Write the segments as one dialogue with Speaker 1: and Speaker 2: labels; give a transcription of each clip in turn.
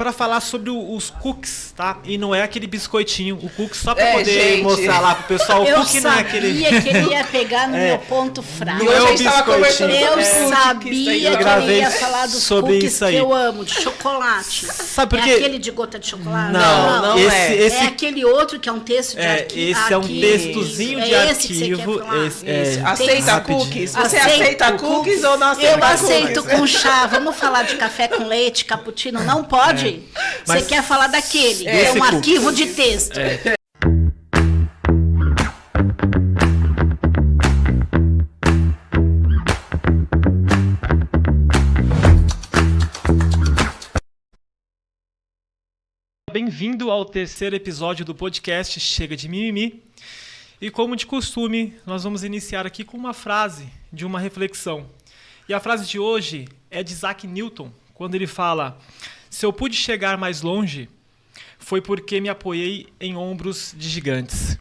Speaker 1: para falar sobre os cookies, tá? E não é aquele biscoitinho, o cookie só para poder mostrar lá pro pessoal. O cookie não é aquele...
Speaker 2: Eu sabia que ele ia pegar no meu ponto fraco.
Speaker 1: Não é o biscoitinho.
Speaker 2: Eu sabia que ele ia falar dos
Speaker 1: sobre
Speaker 2: cookies
Speaker 1: isso aí.
Speaker 2: que eu amo, de chocolate.
Speaker 1: Sabe por quê?
Speaker 2: É aquele de gota de chocolate?
Speaker 1: Não é.
Speaker 2: É aquele outro que é um texto de arquivo.
Speaker 1: Esse é um textozinho de arquivo.
Speaker 3: Aceita cookies? Você aceita cookies ou não aceita cookies?
Speaker 2: Eu aceito com chá. Vamos falar de café com leite, cappuccino? Não pode? Você quer falar daquele, que é um arquivo de texto.
Speaker 1: Bem-vindo ao terceiro episódio do podcast Chega de Mimimi. E como de costume, nós vamos iniciar aqui com uma frase de uma reflexão. E a frase de hoje é de Isaac Newton, quando ele fala: se eu pude chegar mais longe, foi porque me apoiei em ombros de gigantes.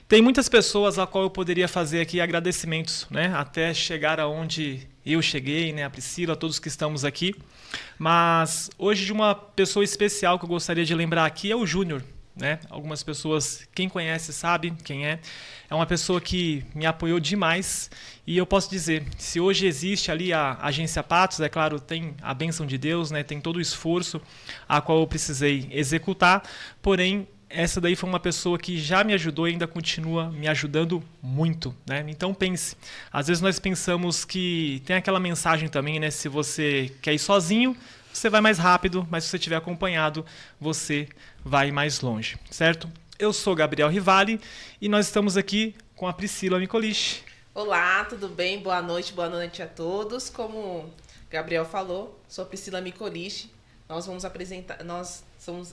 Speaker 1: Tem muitas pessoas a qual eu poderia fazer aqui agradecimentos, né? Até chegar aonde eu cheguei, né? A Priscila, todos que estamos aqui. Mas hoje de uma pessoa especial que eu gostaria de lembrar aqui é o Júnior, né? Algumas pessoas, quem conhece sabe quem é. É uma pessoa que me apoiou demais e eu posso dizer, se hoje existe ali a Agência Patos, é claro, tem a bênção de Deus, né? Tem todo o esforço a qual eu precisei executar, porém essa daí foi uma pessoa que já me ajudou e ainda continua me ajudando muito, né? Então pense, às vezes nós pensamos que tem aquela mensagem também, né? Se você quer ir sozinho, você vai mais rápido, mas se você estiver acompanhado, você vai mais longe, certo? Eu sou Gabriel Rivali e nós estamos aqui com a Priscila Micolich.
Speaker 3: Olá, tudo bem? Boa noite a todos. Como Gabriel falou, sou a Priscila Micolich.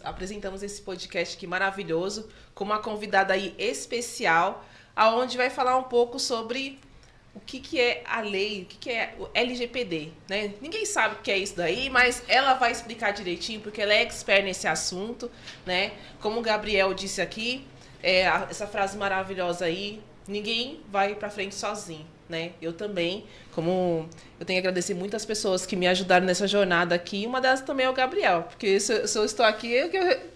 Speaker 3: Apresentamos esse podcast aqui maravilhoso com uma convidada aí especial, aonde vai falar um pouco sobre o que é a lei, o que é o LGPD, né? Ninguém sabe o que é isso daí, mas ela vai explicar direitinho, porque ela é expert nesse assunto, né? Como o Gabriel disse aqui, essa frase maravilhosa aí, ninguém vai pra frente sozinho, né? Eu também, como eu tenho que agradecer muitas pessoas que me ajudaram nessa jornada aqui, uma delas também é o Gabriel, porque se eu estou aqui,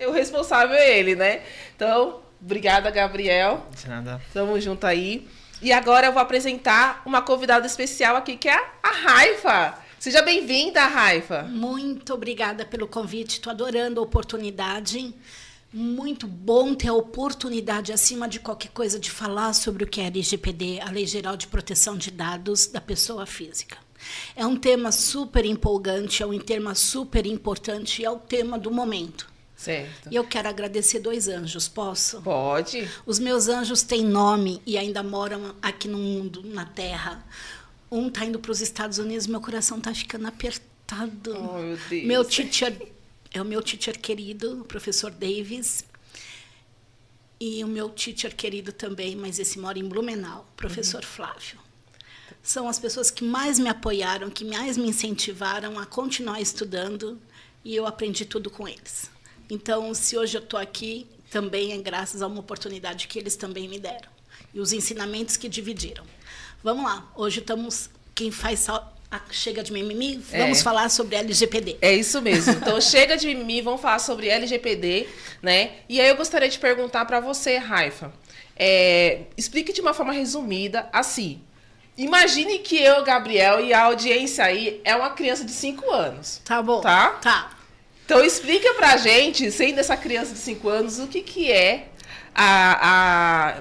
Speaker 3: o responsável é ele, né? Então, obrigada, Gabriel.
Speaker 1: De nada.
Speaker 3: Tamo junto aí. E agora eu vou apresentar uma convidada especial aqui, que é a Raifa. Seja bem-vinda, Raifa.
Speaker 2: Muito obrigada pelo convite, estou adorando a oportunidade. Muito bom ter a oportunidade, acima de qualquer coisa, de falar sobre o que é a LGPD, a Lei Geral de Proteção de Dados da Pessoa Física. É um tema super empolgante, é um tema super importante e é o tema do momento.
Speaker 3: Certo.
Speaker 2: E eu quero agradecer 2 anjos, posso?
Speaker 3: Pode.
Speaker 2: Os meus anjos têm nome e ainda moram aqui no mundo, na Terra. Um está indo para os Estados Unidos, meu coração está ficando apertado.
Speaker 3: Oh, meu Deus.
Speaker 2: Meu teacher é o meu teacher querido, o professor Davis. E o meu teacher querido também, mas esse mora em Blumenau, o professor Flávio. São as pessoas que mais me apoiaram, que mais me incentivaram a continuar estudando, e eu aprendi tudo com eles. Então, se hoje eu estou aqui, também é graças a uma oportunidade que eles também me deram. E os ensinamentos que dividiram. Vamos lá, hoje estamos... Quem faz Chega de Mimimi, vamos falar sobre LGPD.
Speaker 3: É isso mesmo. Então, chega de mimimi, vamos falar sobre LGPD, né? E aí eu gostaria de perguntar para você, Raifa. Explique de uma forma resumida, assim. Imagine que eu, Gabriel, e a audiência aí é uma criança de 5 anos.
Speaker 2: Tá bom.
Speaker 3: Tá. Então, explica pra gente, sendo essa criança de 5 anos, o que é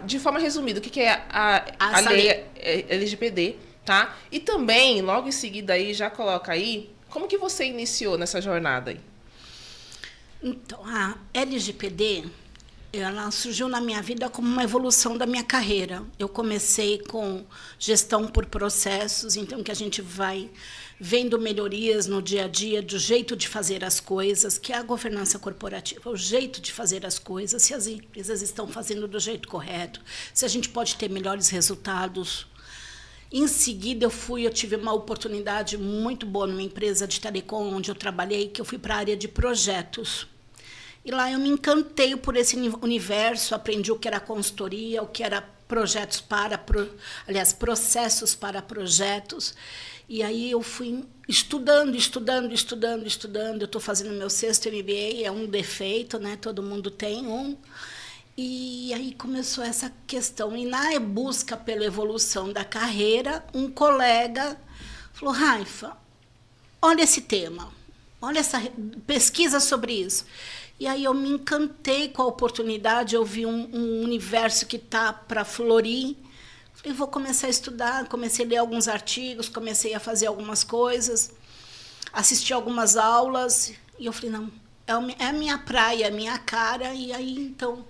Speaker 3: de forma resumida, o que é a lei LGPD, tá? E também, logo em seguida aí, já coloca aí, como que você iniciou nessa jornada aí?
Speaker 2: Então, a LGPD, ela surgiu na minha vida como uma evolução da minha carreira. Eu comecei com gestão por processos, então que a gente vai vendo melhorias no dia a dia do jeito de fazer as coisas, que é a governança corporativa, o jeito de fazer as coisas, se as empresas estão fazendo do jeito correto, se a gente pode ter melhores resultados. Em seguida, eu tive uma oportunidade muito boa numa empresa de telecom, onde eu trabalhei, que eu fui para a área de projetos. E lá eu me encantei por esse universo, aprendi o que era consultoria, o que era processos para projetos. E aí eu fui estudando. Eu estou fazendo meu 6º MBA, é um defeito, né? Todo mundo tem um. E aí começou essa questão. E na busca pela evolução da carreira, um colega falou, Raifa, olha esse tema, olha essa pesquisa sobre isso. E aí eu me encantei com a oportunidade, eu vi um universo que está para florir. Falei, vou começar a estudar, comecei a ler alguns artigos, comecei a fazer algumas coisas, assisti algumas aulas, e eu falei, não, é a minha praia, é a minha cara. E aí, então,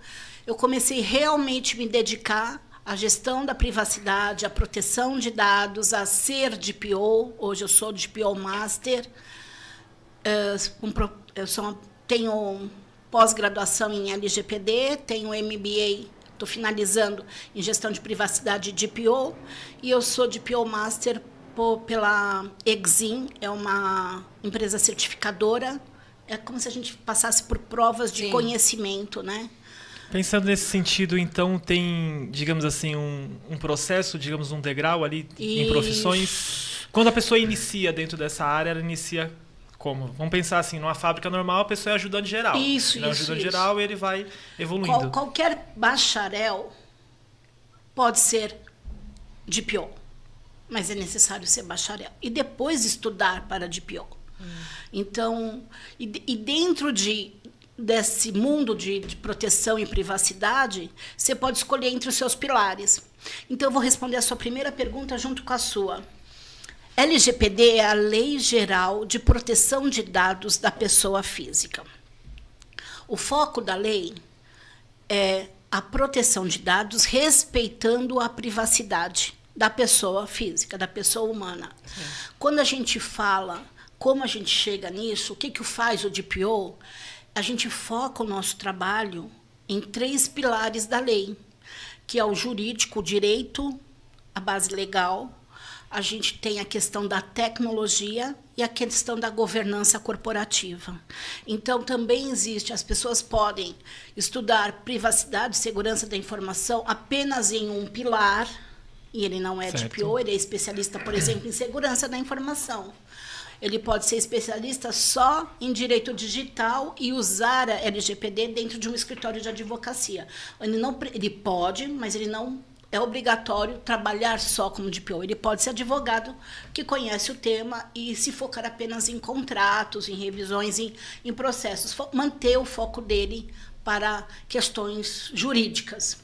Speaker 2: eu comecei realmente a me dedicar à gestão da privacidade, à proteção de dados, a ser DPO. Hoje eu sou DPO Master, tenho pós-graduação em LGPD, tenho MBA, estou finalizando em gestão de privacidade de DPO, e eu sou DPO Master pela Exim, é uma empresa certificadora. É como se a gente passasse por provas de conhecimento, né?
Speaker 1: Pensando nesse sentido, então, tem, digamos assim, um processo, digamos, um degrau ali em profissões. Quando a pessoa inicia dentro dessa área, ela inicia como? Vamos pensar assim, numa fábrica normal, a pessoa é ajudante geral. Ajudante geral, ele vai evoluindo.
Speaker 2: Qualquer bacharel pode ser DPO, mas é necessário ser bacharel. E depois estudar para DPO. Então, e dentro desse mundo de proteção e privacidade, você pode escolher entre os seus pilares. Então, eu vou responder a sua primeira pergunta junto com a sua. LGPD é a Lei Geral de Proteção de Dados da Pessoa Física. O foco da lei é a proteção de dados respeitando a privacidade da pessoa física, da pessoa humana. Sim. Quando a gente fala como a gente chega nisso, o que faz o DPO, a gente foca o nosso trabalho em 3 pilares da lei, que é o jurídico, o direito, a base legal. A gente tem a questão da tecnologia e a questão da governança corporativa. Então, também existe, as pessoas podem estudar privacidade e segurança da informação apenas em um pilar, e ele não é DPO, ele é especialista, por exemplo, em segurança da informação. Ele pode ser especialista só em direito digital e usar a LGPD dentro de um escritório de advocacia. Ele pode, mas ele não é obrigatório trabalhar só como DPO. Ele pode ser advogado que conhece o tema e se focar apenas em contratos, em revisões, em processos. Manter o foco dele para questões jurídicas.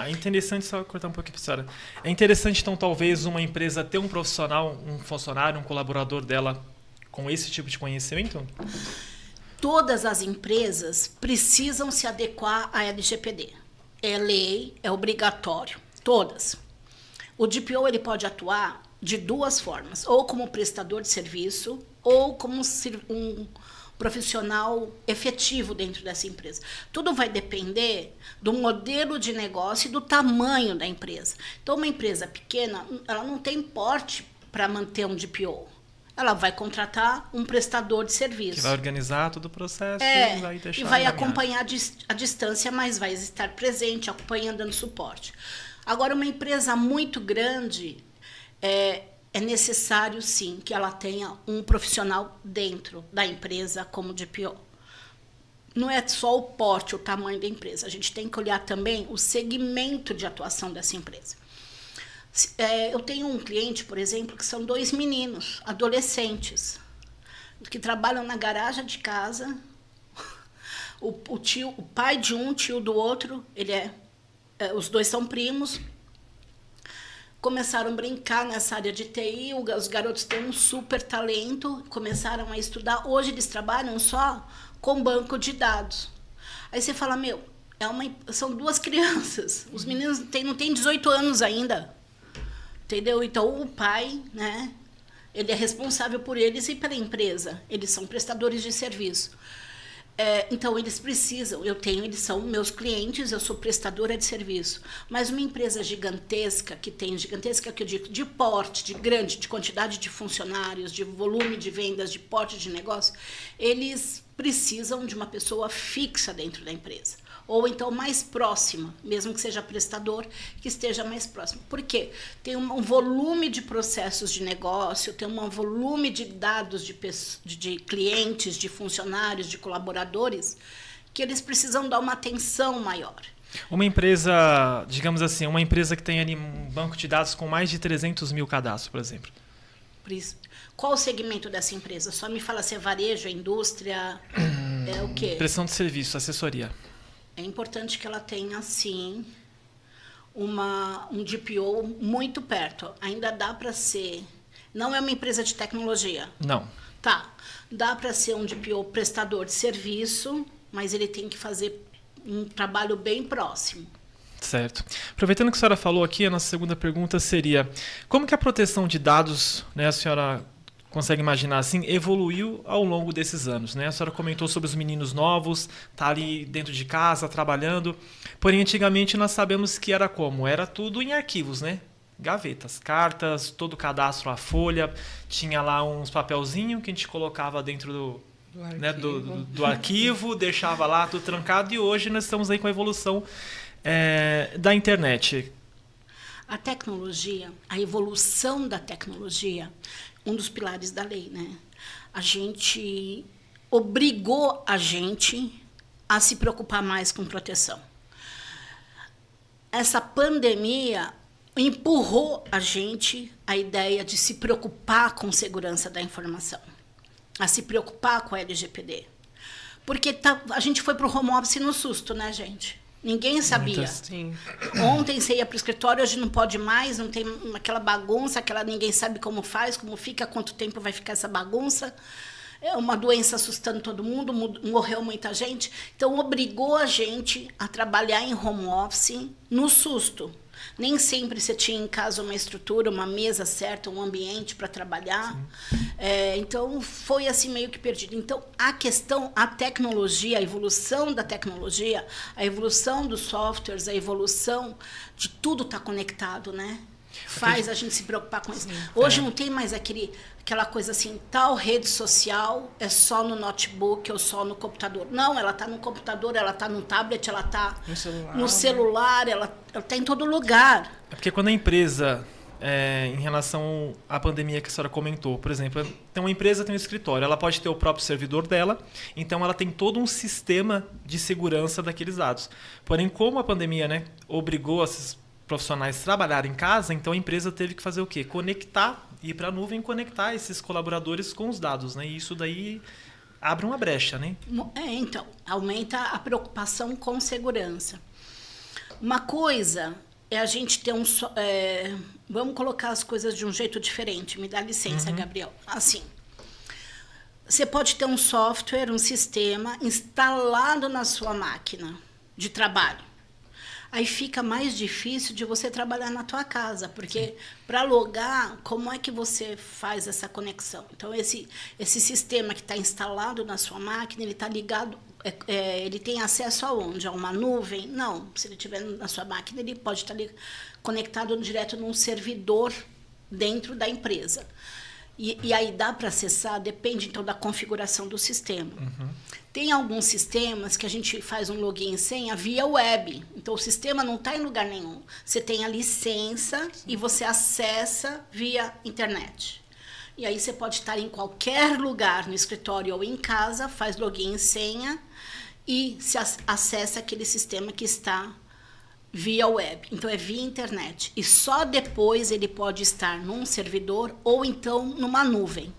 Speaker 1: É interessante, só cortar um pouquinho, professora. É interessante, então, talvez uma empresa ter um profissional, um funcionário, um colaborador dela com esse tipo de conhecimento?
Speaker 2: Todas as empresas precisam se adequar à LGPD. É lei, é obrigatório. Todas. O DPO ele pode atuar de 2 formas, ou como prestador de serviço, ou como um profissional efetivo dentro dessa empresa. Tudo vai depender do modelo de negócio e do tamanho da empresa. Então, uma empresa pequena, ela não tem porte para manter um DPO. Ela vai contratar um prestador de serviço.
Speaker 1: Que vai organizar todo o processo
Speaker 2: e
Speaker 1: vai deixar.
Speaker 2: E vai acompanhar a distância, mas vai estar presente, acompanhando, dando suporte. Agora, uma empresa muito grande, é necessário, sim, que ela tenha um profissional dentro da empresa como DPO. Não é só o porte, o tamanho da empresa. A gente tem que olhar também o segmento de atuação dessa empresa. Eu tenho um cliente, por exemplo, que são 2 meninos, adolescentes, que trabalham na garagem de casa. O pai de um, tio do outro, os 2 são primos. Começaram a brincar nessa área de TI, os garotos têm um super talento, começaram a estudar. Hoje eles trabalham só com banco de dados. Aí você fala, são 2 crianças, os meninos não têm 18 anos ainda, entendeu? Então o pai, né, ele é responsável por eles e pela empresa, eles são prestadores de serviço. Então, eles precisam, eles são meus clientes, eu sou prestadora de serviço. Mas uma empresa gigantesca que eu digo, de porte, de grande, de quantidade de funcionários, de volume de vendas, de porte de negócio, eles precisam de uma pessoa fixa dentro da empresa. Ou então mais próxima, mesmo que seja prestador, que esteja mais próximo. Por quê? Tem um volume de processos de negócio, tem um volume de dados de clientes, de funcionários, de colaboradores, que eles precisam dar uma atenção maior.
Speaker 1: Uma empresa, digamos assim, uma empresa que tem ali um banco de dados com mais de 300 mil cadastros, por exemplo.
Speaker 2: Qual o segmento dessa empresa? Só me fala se é varejo, é indústria, é o quê?
Speaker 1: Prestação de serviço, assessoria.
Speaker 2: É importante que ela tenha, sim, um DPO muito perto. Ainda dá para ser... Não é uma empresa de tecnologia.
Speaker 1: Não.
Speaker 2: Tá. Dá para ser um DPO prestador de serviço, mas ele tem que fazer um trabalho bem próximo.
Speaker 1: Certo. Aproveitando que a senhora falou aqui, a nossa segunda pergunta seria: como que a proteção de dados, né, a senhora consegue imaginar assim, evoluiu ao longo desses anos, né? A senhora comentou sobre os meninos novos, tá ali dentro de casa, trabalhando. Porém, antigamente nós sabemos que era como? Era tudo em arquivos, né? Gavetas, cartas, todo o cadastro, a folha, tinha lá uns papelzinhos que a gente colocava dentro do arquivo, deixava lá tudo trancado, e hoje nós estamos aí com a evolução da internet.
Speaker 2: A tecnologia, a evolução da tecnologia, um dos pilares da lei, né? A gente obrigou a gente a se preocupar mais com proteção. Essa pandemia empurrou a gente a ideia de se preocupar com segurança da informação, a se preocupar com a LGPD. Porque a gente foi para o home office no susto, né, gente? Ninguém sabia.
Speaker 3: Sim.
Speaker 2: Ontem você ia para o escritório, hoje não pode mais, não tem aquela bagunça, ninguém sabe como faz, como fica, quanto tempo vai ficar essa bagunça. É uma doença assustando todo mundo, morreu muita gente. Então, obrigou a gente a trabalhar em home office no susto. Nem sempre você tinha em casa uma estrutura, uma mesa certa, um ambiente para trabalhar. Então, foi assim meio que perdido. Então, a tecnologia, a evolução da tecnologia, a evolução dos softwares, a evolução de tudo está conectado, né? Faz a gente se preocupar com isso. Hoje não tem mais aquela coisa assim, tal rede social é só no notebook ou só no computador. Não, ela está no computador, ela está no tablet, ela está no celular, ela está em todo lugar.
Speaker 1: É porque quando a empresa, em relação à pandemia que a senhora comentou, por exemplo, tem uma empresa, tem um escritório, ela pode ter o próprio servidor dela, então ela tem todo um sistema de segurança daqueles dados. Porém, como a pandemia, né, obrigou esses profissionais trabalharem em casa, então a empresa teve que fazer o quê? Ir para a nuvem e conectar esses colaboradores com os dados, né? E isso daí abre uma brecha, né?
Speaker 2: Então, aumenta a preocupação com segurança. Uma coisa é a gente ter vamos colocar as coisas de um jeito diferente. Me dá licença, Gabriel. Assim, você pode ter um software, um sistema instalado na sua máquina de trabalho. Aí fica mais difícil de você trabalhar na tua casa, porque para logar, como é que você faz essa conexão? Então, esse sistema que está instalado na sua máquina, ele está ligado, ele tem acesso aonde? A uma nuvem? Não, se ele estiver na sua máquina, ele pode estar conectado direto num servidor dentro da empresa. E aí dá para acessar, depende então da configuração do sistema. Tem alguns sistemas que a gente faz um login e senha via web. Então, o sistema não está em lugar nenhum. Você tem a licença e você acessa via internet. E aí você pode estar em qualquer lugar, no escritório ou em casa, faz login e senha e se acessa aquele sistema que está via web. Então, é via internet. E só depois ele pode estar num servidor ou então numa nuvem.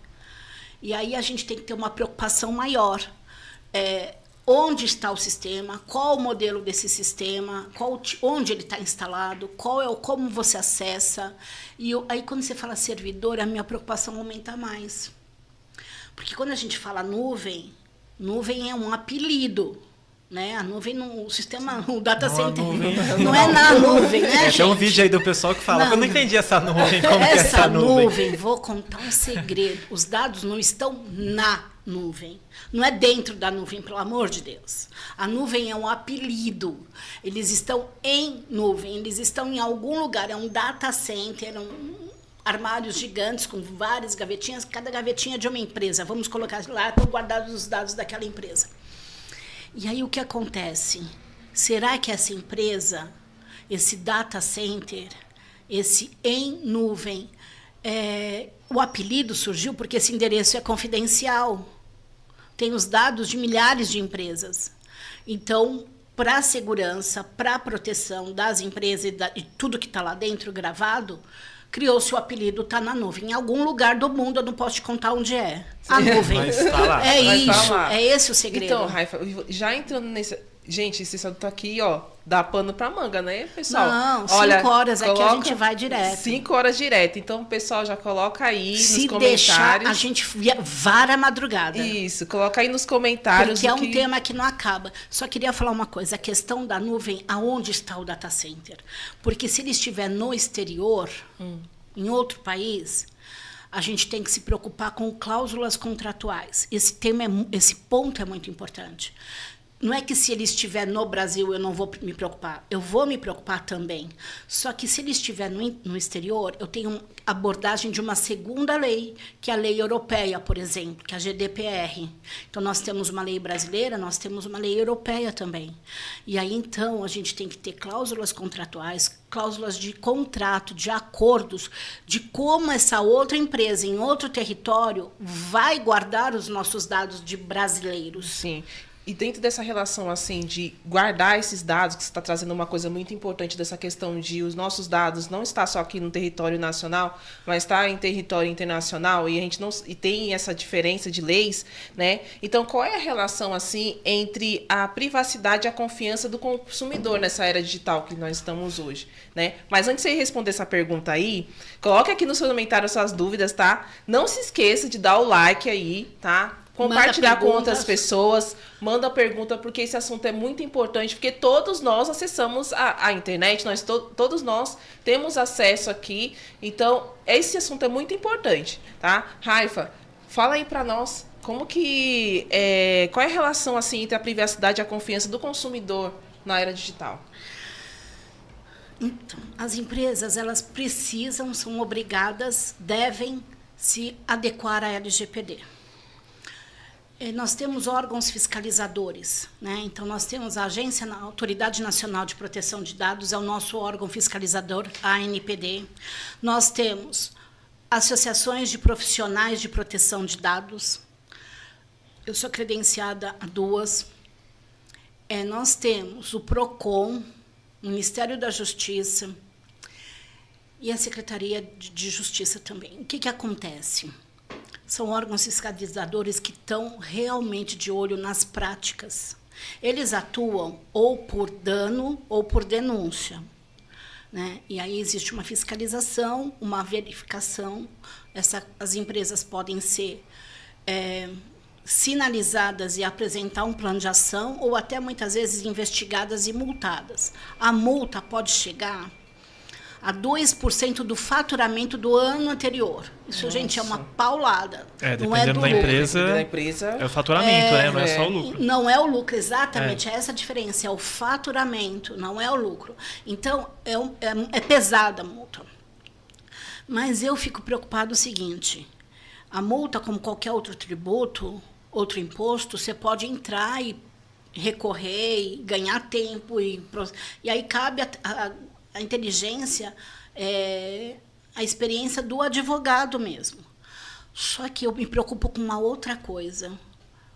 Speaker 2: E aí a gente tem que ter uma preocupação maior. Onde está o sistema, qual o modelo desse sistema, onde ele está instalado, como você acessa. E aí, quando você fala servidor, a minha preocupação aumenta mais. Porque quando a gente fala nuvem é um apelido. Né? A nuvem, o sistema, o data center, não é na nuvem, né, gente?
Speaker 1: Tem um vídeo aí do pessoal que fala, eu não entendi essa nuvem, como que é essa nuvem?
Speaker 2: Vou contar um segredo, os dados não estão na nuvem, não é dentro da nuvem, pelo amor de Deus. A nuvem é um apelido, eles estão em nuvem, eles estão em algum lugar, é um data center, armários gigantes com várias gavetinhas, cada gavetinha de uma empresa. Vamos colocar lá, estão guardados os dados daquela empresa. E aí o que acontece? Será que essa empresa, esse data center, esse em nuvem, o apelido surgiu porque esse endereço é confidencial? Tem os dados de milhares de empresas. Então, para a segurança, para a proteção das empresas e tudo que está lá dentro gravado, criou-se o apelido Tá na Nuvem. Em algum lugar do mundo, eu não posso te contar onde é. A nuvem.
Speaker 1: Mas tá lá.
Speaker 2: É
Speaker 3: Mas tá
Speaker 2: isso,
Speaker 3: lá.
Speaker 2: é esse o segredo.
Speaker 3: Então, Raifa, já entrando nesse... Gente, esse salto aqui, ó, dá pano pra manga, né, pessoal?
Speaker 2: Não,
Speaker 3: olha,
Speaker 2: 5 horas aqui a
Speaker 3: coloca
Speaker 2: gente vai direto.
Speaker 3: 5 horas direto. Então, pessoal, já coloca aí
Speaker 2: Se
Speaker 3: nos
Speaker 2: deixar,
Speaker 3: comentários.
Speaker 2: a gente vara a madrugada.
Speaker 3: Isso, coloca aí nos comentários.
Speaker 2: Porque é
Speaker 3: o
Speaker 2: um
Speaker 3: que...
Speaker 2: tema que não acaba. Só queria falar uma coisa, a questão da nuvem, aonde está o data center? Porque se ele estiver no exterior, em outro país, a gente tem que se preocupar com cláusulas contratuais. Esse ponto é muito importante. Não é que se ele estiver no Brasil eu não vou me preocupar. Eu vou me preocupar também. Só que se ele estiver no exterior, eu tenho abordagem de uma segunda lei, que é a lei europeia, por exemplo, que é a GDPR. Então, nós temos uma lei brasileira, nós temos uma lei europeia também. E aí, então, a gente tem que ter cláusulas contratuais, cláusulas de contrato, de acordos, de como essa outra empresa em outro território vai guardar os nossos dados de brasileiros.
Speaker 3: Sim. E dentro dessa relação, assim, de guardar esses dados, que você está trazendo uma coisa muito importante dessa questão de os nossos dados não estar só aqui no território nacional, mas estar em território internacional, e a gente não e tem essa diferença de leis, né? Então, qual é a relação, assim, entre a privacidade e a confiança do consumidor nessa era digital que nós estamos hoje, né? Mas antes de você responder essa pergunta aí, coloque aqui no seu comentário suas dúvidas, tá? Não se esqueça de dar o like aí, tá? Compartilhar com outras pessoas, manda a pergunta, porque esse assunto é muito importante, porque todos nós acessamos a internet, todos nós temos acesso aqui, então esse assunto é muito importante, tá? Raifa, fala aí para nós, como que, qual é a relação assim, entre a privacidade e a confiança do consumidor na era digital?
Speaker 2: Então, as empresas, elas precisam, são obrigadas, devem se adequar à LGPD. Nós temos órgãos fiscalizadores, né? Então, nós temos a Autoridade Nacional de Proteção de Dados, é o nosso órgão fiscalizador, a ANPD. Nós temos associações de profissionais de proteção de dados. Eu sou credenciada a 2. Nós temos o PROCON, o Ministério da Justiça e a Secretaria de Justiça também. O que acontece? São órgãos fiscalizadores que estão realmente de olho nas práticas. Eles atuam ou por dano ou por denúncia, né? E aí existe uma fiscalização, uma verificação. As empresas podem ser sinalizadas e apresentar um plano de ação ou até, muitas vezes, investigadas e multadas. A multa pode chegar a 2% do faturamento do ano anterior. Isso, nossa, gente, é uma paulada.
Speaker 1: Dependendo
Speaker 2: não é do
Speaker 1: da
Speaker 2: lucro.
Speaker 1: empresa, é o faturamento, né? Não é só o lucro.
Speaker 2: Não é o lucro, exatamente. É essa a diferença. É o faturamento, não é o lucro. Então, é pesada a multa. Mas eu fico preocupado o seguinte, a multa, como qualquer outro tributo, outro imposto, você pode entrar e recorrer, e ganhar tempo, e aí cabe a inteligência, a experiência do advogado mesmo. Só que eu me preocupo com uma outra coisa.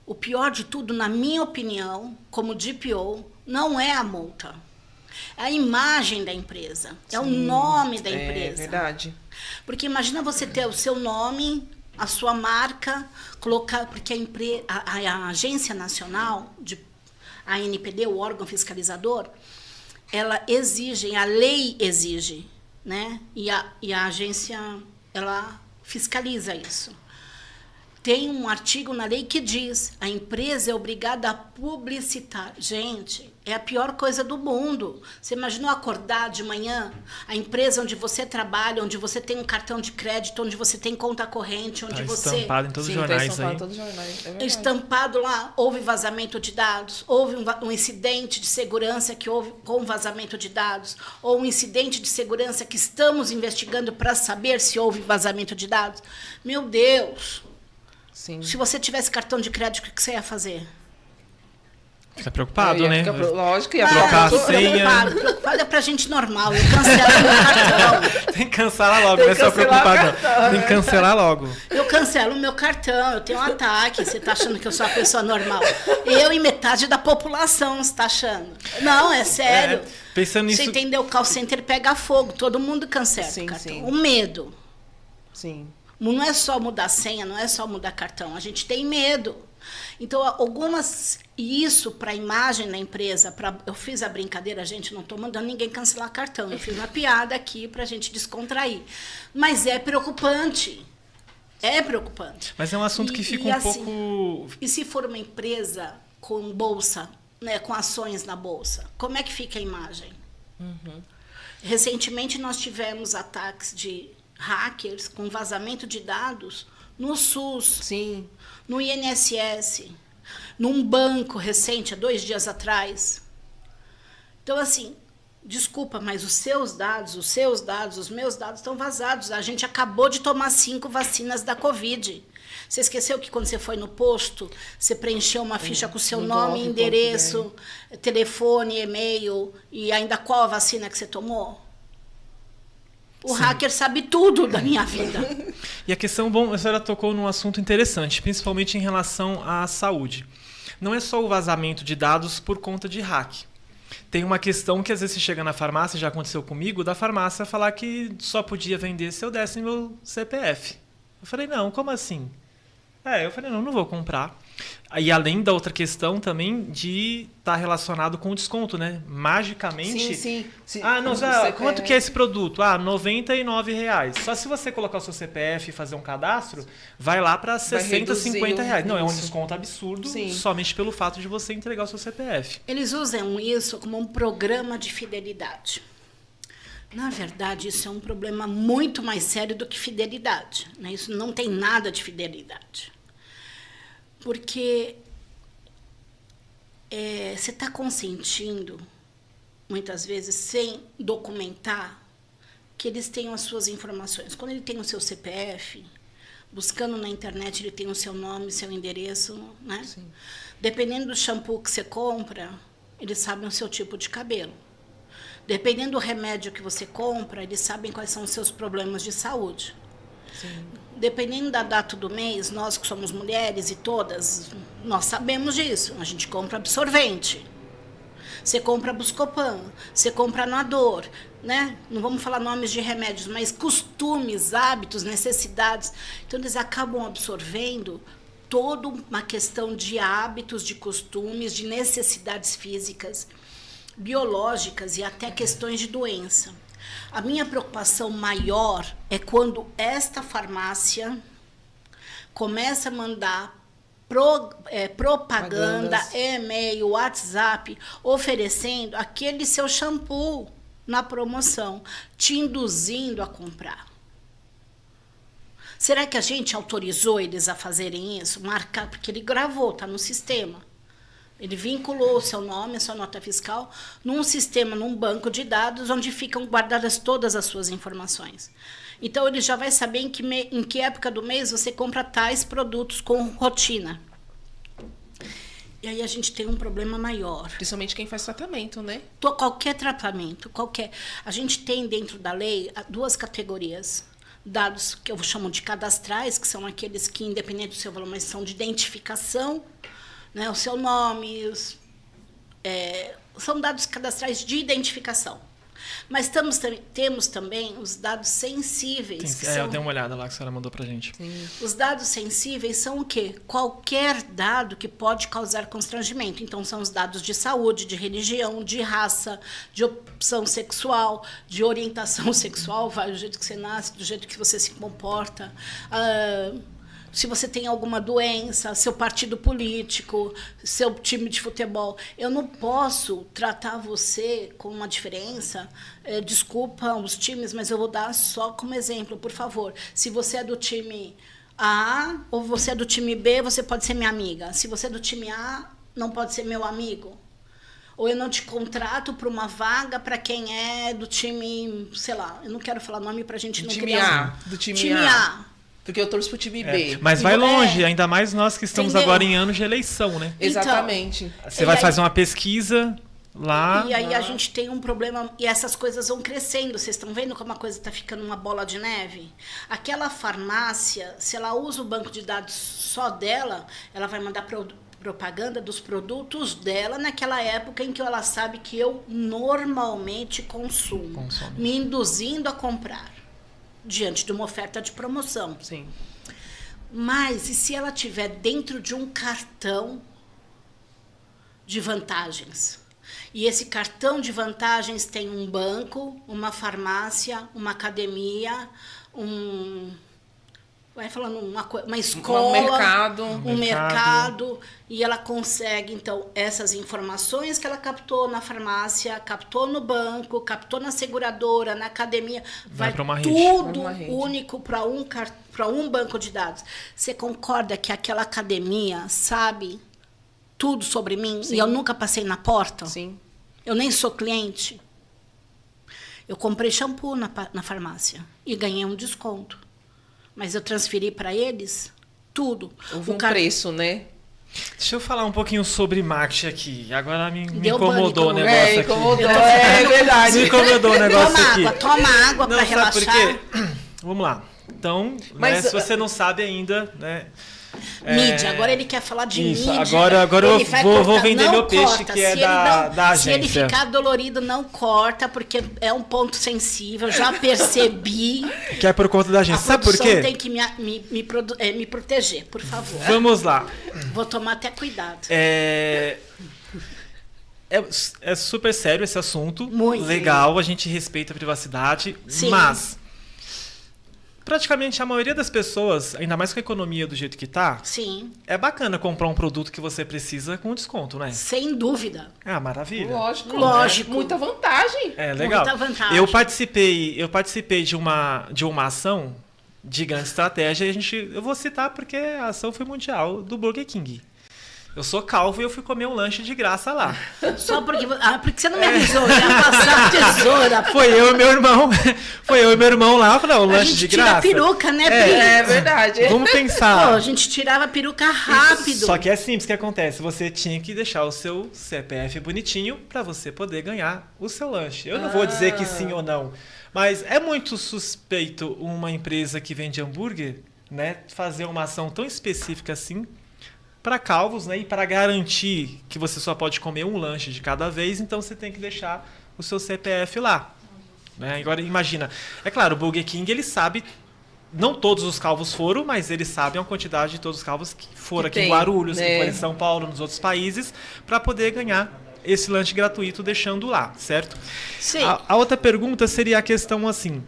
Speaker 2: O pior de tudo, na minha opinião, como DPO, não é a multa. É a imagem da empresa. Sim, é o nome da empresa.
Speaker 3: É verdade.
Speaker 2: Porque imagina você ter o seu nome, a sua marca, colocar... Porque a Agência Nacional, a ANPD, o órgão fiscalizador, ela exige, a lei exige, né? E a agência, ela fiscaliza isso. Tem um artigo na lei que diz: a empresa é obrigada a publicitar. Gente, é a pior coisa do mundo. Você imaginou acordar de manhã, a empresa onde você trabalha, onde você tem um cartão de crédito, onde você tem conta corrente, onde você...
Speaker 1: estampado em todos os jornais aí.
Speaker 2: Estampado lá, houve vazamento de dados, houve um incidente de segurança que houve com vazamento de dados, ou um incidente de segurança que estamos investigando para saber se houve vazamento de dados. Meu Deus!
Speaker 3: Sim.
Speaker 2: Se você tivesse cartão de crédito, o que você ia fazer?
Speaker 1: Fica preocupado, né?
Speaker 3: Lógico, ia
Speaker 1: trocar a senha.
Speaker 2: Preocupado é pra gente normal. Eu cancelo meu cartão.
Speaker 1: Tem que cancelar logo, não é só preocupado. Tem que cancelar logo.
Speaker 2: Eu cancelo o meu cartão, eu tenho um ataque. Você tá achando que eu sou uma pessoa normal? Eu e metade da população, você tá achando? Não, é sério.
Speaker 1: Pensando nisso...
Speaker 2: Você entendeu? O call center pega fogo, todo mundo cancela o cartão.
Speaker 3: Sim.
Speaker 2: O medo.
Speaker 3: Sim.
Speaker 2: Não é só mudar senha, não é só mudar cartão. A gente tem medo. Então, algumas... Isso para a imagem da empresa, eu fiz a brincadeira, gente, não estou mandando ninguém cancelar cartão. Eu fiz uma piada aqui para a gente descontrair. Mas é preocupante. É preocupante.
Speaker 1: Mas é um assunto que fica pouco...
Speaker 2: E se for uma empresa com bolsa, né, com ações na bolsa, como é que fica a imagem?
Speaker 3: Uhum.
Speaker 2: Recentemente, nós tivemos ataques de hackers com vazamento de dados no SUS,
Speaker 3: Sim.
Speaker 2: no INSS, num banco recente, há 2 dias atrás. Então, assim, desculpa, mas os seus dados, os meus dados estão vazados. A gente acabou de tomar 5 vacinas da Covid. Você esqueceu que quando você foi no posto, você preencheu uma ficha com o seu nome, endereço, telefone, e-mail e ainda qual a vacina que você tomou? O hacker sabe tudo da minha vida.
Speaker 1: E a questão, a senhora tocou num assunto interessante, principalmente em relação à saúde. Não é só o vazamento de dados por conta de hack. Tem uma questão que às vezes você chega na farmácia, já aconteceu comigo, da farmácia falar que só podia vender se eu desse meu CPF. Eu falei, não, como assim? Eu falei, não vou comprar. E além da outra questão também de estar relacionado com o desconto, né? Magicamente...
Speaker 3: Sim.
Speaker 1: Quanto que é esse produto? R$ 99,00. Só se você colocar o seu CPF e fazer um cadastro, vai lá para R$ 60, R$ 50. Não, é um desconto absurdo, somente pelo fato de você entregar o seu CPF.
Speaker 2: Eles usam isso como um programa de fidelidade. Na verdade, isso é um problema muito mais sério do que fidelidade, né? Isso não tem nada de fidelidade. Porque você está consentindo, muitas vezes, sem documentar, que eles tenham as suas informações. Quando ele tem o seu CPF, buscando na internet, ele tem o seu nome, seu endereço, né? Sim. Dependendo do shampoo que você compra, eles sabem o seu tipo de cabelo. Dependendo do remédio que você compra, eles sabem quais são os seus problemas de saúde. Sim. Dependendo da data do mês, nós que somos mulheres e todas, nós sabemos disso. A gente compra absorvente. Você compra Buscopan, você compra Anador, né? Não vamos falar nomes de remédios, mas costumes, hábitos, necessidades. Então, eles acabam absorvendo toda uma questão de hábitos, de costumes, de necessidades físicas, biológicas e até questões de doença. A minha preocupação maior é quando esta farmácia começa a mandar propaganda, e-mail, WhatsApp, oferecendo aquele seu shampoo na promoção, te induzindo a comprar. Será que a gente autorizou eles a fazerem isso? Marcar, porque ele gravou, está no sistema. Ele vinculou o seu nome, a sua nota fiscal, num sistema, num banco de dados, onde ficam guardadas todas as suas informações. Então, ele já vai saber em que época do mês você compra tais produtos com rotina. E aí a gente tem um problema maior.
Speaker 3: Principalmente quem faz tratamento, né?
Speaker 2: Qualquer tratamento, qualquer. A gente tem dentro da lei 2 categorias. Dados que eu chamo de cadastrais, que são aqueles que, independente do seu valor, mas são de identificação, né, o seu nome, são dados cadastrais de identificação. Mas temos também os dados sensíveis.
Speaker 1: Eu dei uma olhada lá que a senhora mandou pra gente.
Speaker 2: Sim. Os dados sensíveis são o quê? Qualquer dado que pode causar constrangimento. Então, são os dados de saúde, de religião, de raça, de opção sexual, de orientação sexual, vai do jeito que você nasce, do jeito que você se comporta. se você tem alguma doença, seu partido político, seu time de futebol. Eu não posso tratar você com uma diferença. Desculpa os times, mas eu vou dar só como exemplo, por favor. Se você é do time A ou você é do time B, você pode ser minha amiga. Se você é do time A, não pode ser meu amigo. Ou eu não te contrato para uma vaga para quem é do time, sei lá, eu não quero falar nome para a gente
Speaker 3: Do
Speaker 2: não
Speaker 3: time
Speaker 2: criar.
Speaker 3: A. Do time
Speaker 2: Time
Speaker 3: A.
Speaker 2: A.
Speaker 3: Porque eu torço pro time B.
Speaker 1: Mas vai longe, ainda mais nós que estamos
Speaker 2: Entendeu?
Speaker 1: agora em anos de eleição, né?
Speaker 3: Exatamente.
Speaker 1: Você
Speaker 2: E
Speaker 1: vai
Speaker 2: aí-
Speaker 1: fazer uma pesquisa lá.
Speaker 2: E aí a gente tem um problema, e essas coisas vão crescendo. Vocês estão vendo como a coisa está ficando uma bola de neve? Aquela farmácia, se ela usa o banco de dados só dela, ela vai mandar propaganda dos produtos dela naquela época em que ela sabe que eu normalmente consumo,
Speaker 1: Consome.
Speaker 2: me induzindo a comprar, diante de uma oferta de promoção.
Speaker 3: Sim.
Speaker 2: Mas e se ela tiver dentro de um cartão de vantagens? E esse cartão de vantagens tem um banco, uma farmácia, uma academia, vai falando uma escola,
Speaker 3: Um mercado.
Speaker 2: um mercado, e ela consegue, então, essas informações que ela captou na farmácia, captou no banco, captou na seguradora, na academia, vai
Speaker 1: pra uma rede.
Speaker 3: Vai
Speaker 2: tudo
Speaker 3: pra uma rede.
Speaker 2: único para um banco de dados. Você concorda que aquela academia sabe tudo sobre mim?
Speaker 3: Sim.
Speaker 2: E eu nunca passei na porta?
Speaker 3: Sim.
Speaker 2: Eu nem sou cliente. Eu comprei shampoo na farmácia e ganhei um desconto. Mas eu transferi para eles tudo.
Speaker 3: Houve um preço, né?
Speaker 1: Deixa eu falar um pouquinho sobre marketing aqui. Agora me
Speaker 2: Deu
Speaker 1: incomodou o
Speaker 2: pânico,
Speaker 1: negócio aqui.
Speaker 3: incomodou. É verdade.
Speaker 1: Me incomodou o negócio aqui.
Speaker 2: Toma água para
Speaker 1: Não, sabe por
Speaker 2: relaxar.
Speaker 1: quê? Vamos lá. Então,
Speaker 3: Mas,
Speaker 1: né, se você não sabe ainda, né?
Speaker 2: Mídia, agora ele quer falar de
Speaker 1: Isso,
Speaker 2: mídia.
Speaker 1: agora eu
Speaker 2: Ele vai
Speaker 1: vou
Speaker 2: cortar.
Speaker 1: vender
Speaker 2: Não
Speaker 1: meu peixe,
Speaker 2: corta.
Speaker 1: que é
Speaker 2: Se ele
Speaker 1: da
Speaker 2: Se ele
Speaker 1: agência.
Speaker 2: ficar dolorido, não corta, porque é um ponto sensível. Já percebi.
Speaker 1: Que é por conta da
Speaker 2: A
Speaker 1: agência. Sabe por
Speaker 2: produção
Speaker 1: quê?
Speaker 2: tem que me proteger, por favor.
Speaker 1: Vamos lá.
Speaker 2: Vou tomar até cuidado.
Speaker 1: É super sério esse assunto.
Speaker 2: Muito.
Speaker 1: Legal, a gente respeita a privacidade.
Speaker 2: Sim.
Speaker 1: Mas, praticamente a maioria das pessoas, ainda mais com a economia do jeito que tá,
Speaker 2: Sim,
Speaker 1: é bacana comprar um produto que você precisa com desconto, né?
Speaker 2: sem dúvida.
Speaker 1: Ah, maravilha.
Speaker 3: Lógico.
Speaker 2: Lógico.
Speaker 3: Né? Muita vantagem.
Speaker 1: É legal.
Speaker 2: Muita vantagem.
Speaker 1: Eu participei de uma ação de grande estratégia e eu vou citar porque a ação foi mundial do Burger King. Eu sou calvo e eu fui comer um lanche de graça lá.
Speaker 2: Só porque você não me avisou, eu ia passar a tesoura.
Speaker 1: Foi eu e meu irmão. Foi eu e meu irmão lá, falei, um
Speaker 2: A
Speaker 1: lanche
Speaker 2: gente
Speaker 1: de
Speaker 2: tira
Speaker 1: graça.
Speaker 2: a peruca, né, Pri?
Speaker 3: É verdade.
Speaker 1: Vamos
Speaker 2: Pô,
Speaker 1: pensar.
Speaker 2: a gente tirava a peruca rápido.
Speaker 1: Só que é simples o que acontece. Você tinha que deixar o seu CPF bonitinho para você poder ganhar o seu lanche. Eu não vou dizer que sim ou não, mas é muito suspeito uma empresa que vende hambúrguer, né, fazer uma ação tão específica assim para calvos, né, e para garantir que você só pode comer um lanche de cada vez, então você tem que deixar o seu CPF lá. Né? Agora imagina, é claro, o Burger King ele sabe. Não todos os calvos foram, mas eles sabem a quantidade de todos os calvos que foram
Speaker 3: Que
Speaker 1: aqui em
Speaker 3: tem,
Speaker 1: Guarulhos,
Speaker 3: né?
Speaker 1: que foram em São Paulo, nos outros países, para poder ganhar esse lanche gratuito deixando lá, certo?
Speaker 2: Sim.
Speaker 1: A outra pergunta seria a questão assim,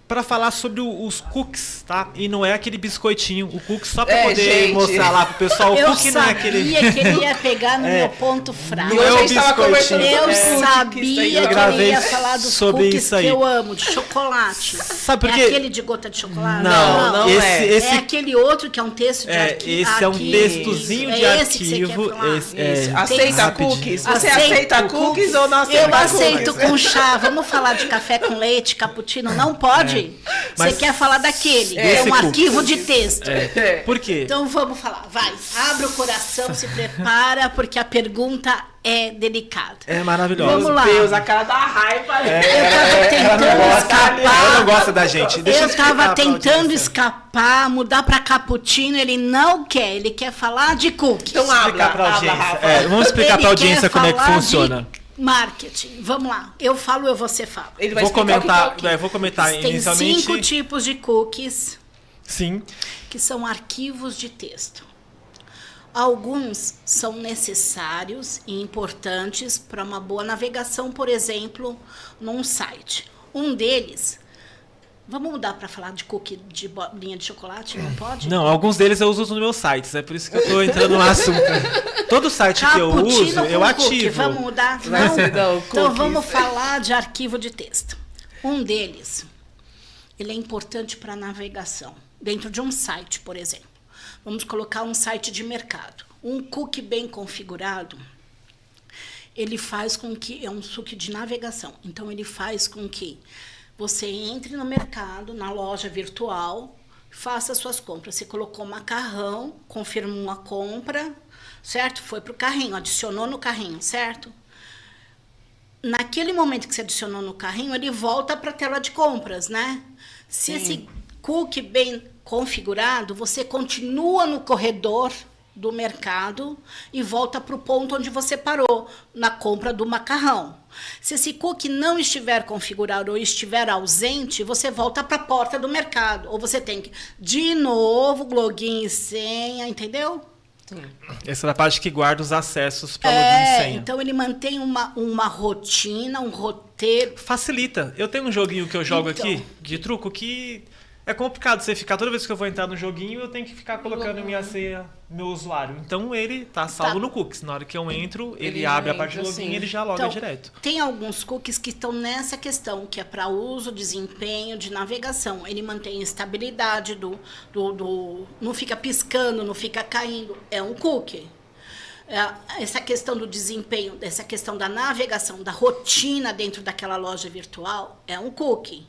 Speaker 1: para falar sobre os cookies, tá? E não é aquele biscoitinho, o cookie só para poder
Speaker 3: gente.
Speaker 1: mostrar lá pro pessoal, o
Speaker 2: Eu
Speaker 1: cookie não é aquele...
Speaker 2: sabia que ele ia pegar no meu ponto fraco.
Speaker 1: Não é
Speaker 3: Eu
Speaker 1: o
Speaker 3: já estava
Speaker 1: biscoitinho.
Speaker 3: conversando
Speaker 2: Eu
Speaker 3: sobre cookies,
Speaker 2: sabia
Speaker 3: isso
Speaker 2: que
Speaker 3: aí.
Speaker 1: Eu gravei
Speaker 2: ele ia falar dos
Speaker 1: sobre
Speaker 2: cookies
Speaker 1: isso aí.
Speaker 2: que eu amo, de chocolate.
Speaker 1: Sabe por quê?
Speaker 2: É aquele de gota de chocolate?
Speaker 3: Não é.
Speaker 1: esse
Speaker 2: É aquele outro que é um texto de arquivo.
Speaker 1: esse é um textozinho de
Speaker 2: esse que você quer
Speaker 1: arquivo.
Speaker 2: falar?
Speaker 3: Isso. Aceita
Speaker 1: rapidinho.
Speaker 3: cookies? Você
Speaker 2: Aceito
Speaker 3: aceita cookies ou não aceita
Speaker 2: Eu
Speaker 3: cookies?
Speaker 2: aceito com chá. Vamos falar de café com leite, cappuccino? Não pode? Você
Speaker 1: Mas
Speaker 2: quer falar daquele? É
Speaker 1: esse
Speaker 2: um
Speaker 1: cookie.
Speaker 2: arquivo de texto.
Speaker 3: É.
Speaker 1: Por quê?
Speaker 2: Então vamos falar. Vai, abre o coração, se prepara, porque a pergunta é delicada.
Speaker 1: É maravilhoso.
Speaker 2: Vamos lá.
Speaker 3: Meu Deus, a cara da raiva.
Speaker 2: Eu tava tentando
Speaker 1: Ela
Speaker 2: escapar.
Speaker 1: não gosta da gente. Deixa
Speaker 2: Eu
Speaker 1: explicar
Speaker 2: tava
Speaker 1: pra
Speaker 2: tentando
Speaker 1: audiência.
Speaker 2: escapar, mudar pra cappuccino, ele não quer. Ele quer falar de cookies.
Speaker 3: Então
Speaker 1: Explicar pra
Speaker 3: habla,
Speaker 1: audiência.
Speaker 3: Rafa.
Speaker 1: Vamos explicar
Speaker 2: Ele
Speaker 1: pra audiência
Speaker 2: quer
Speaker 1: como é que
Speaker 2: falar
Speaker 1: funciona.
Speaker 2: de marketing. Vamos lá. Eu falo, você fala.
Speaker 3: Ele vai
Speaker 1: Vou
Speaker 3: explicar o que
Speaker 1: comentar,
Speaker 3: é o quê.
Speaker 1: vou comentar
Speaker 2: Tem
Speaker 1: inicialmente.
Speaker 2: 5 tipos de cookies,
Speaker 1: Sim.
Speaker 2: que são arquivos de texto. Alguns são necessários e importantes para uma boa navegação, por exemplo, num site. Um deles Vamos mudar para falar de cookie de bolinha de chocolate? Não pode?
Speaker 1: Não, alguns deles eu uso nos meus sites, é por isso que eu tô entrando no assunto. Todo site que eu uso, eu ativo.
Speaker 2: Vamos mudar? Não? Então vamos falar de arquivo de texto. Um deles, ele é importante para navegação. Dentro de um site, por exemplo. Vamos colocar um site de mercado. Um cookie bem configurado, ele faz com que... É um cookie de navegação. Então, ele faz com que você entre no mercado, na loja virtual, faça suas compras. Você colocou macarrão, confirmou a compra, certo? Foi para o carrinho, adicionou no carrinho, certo? Naquele momento que você adicionou no carrinho, ele volta para a tela de compras, né? Se esse cookie bem configurado, você continua no corredor do mercado e volta para o ponto onde você parou, na compra do macarrão. Se esse cookie não estiver configurado ou estiver ausente, você volta para a porta do mercado. Ou você tem que, de novo, login e senha, entendeu?
Speaker 3: Sim.
Speaker 1: Essa é a parte que guarda os acessos para login e senha.
Speaker 2: Então ele mantém uma rotina, um roteiro.
Speaker 1: Facilita. Eu tenho um joguinho que eu jogo aqui, de truco, que é complicado você ficar, toda vez que eu vou entrar no joguinho, eu tenho que ficar colocando minha senha, meu usuário. Então ele tá salvo no cookies. Na hora que eu entro, ele abre a parte do login e ele já loga direto.
Speaker 2: Tem alguns cookies que estão nessa questão, que é para uso, desempenho, de navegação. Ele mantém a estabilidade não fica piscando, não fica caindo. É um cookie. Essa questão do desempenho, essa questão da navegação, da rotina dentro daquela loja virtual, é um cookie.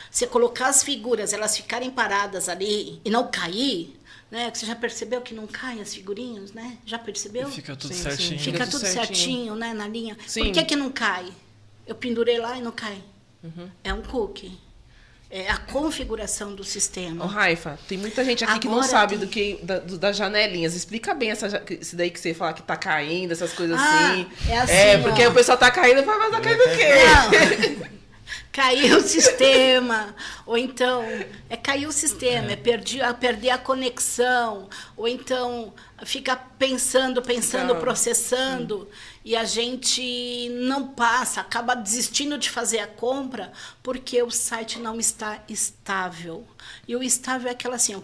Speaker 2: Você colocar as figuras, elas ficarem paradas ali e não cair, né? Você já percebeu que não caem as figurinhas, né? Já percebeu?
Speaker 1: Fica tudo certinho.
Speaker 2: Fica tudo certinho, né? Na linha.
Speaker 3: Sim.
Speaker 2: Por que não cai? Eu pendurei lá e não cai. É um cookie. É a configuração do sistema.
Speaker 3: Ô, Raifa, tem muita gente aqui que não sabe das janelinhas. Explica bem isso daí que você fala que tá caindo, essas coisas assim.
Speaker 2: É assim,
Speaker 3: porque o pessoal tá caindo e fala, mas tá caindo o quê?
Speaker 2: Não. Caiu o sistema, ou então caiu o sistema, perder a conexão, ou então fica pensando, processando, e a gente não passa, acaba desistindo de fazer a compra porque o site não está estável. E o estável é aquela assim,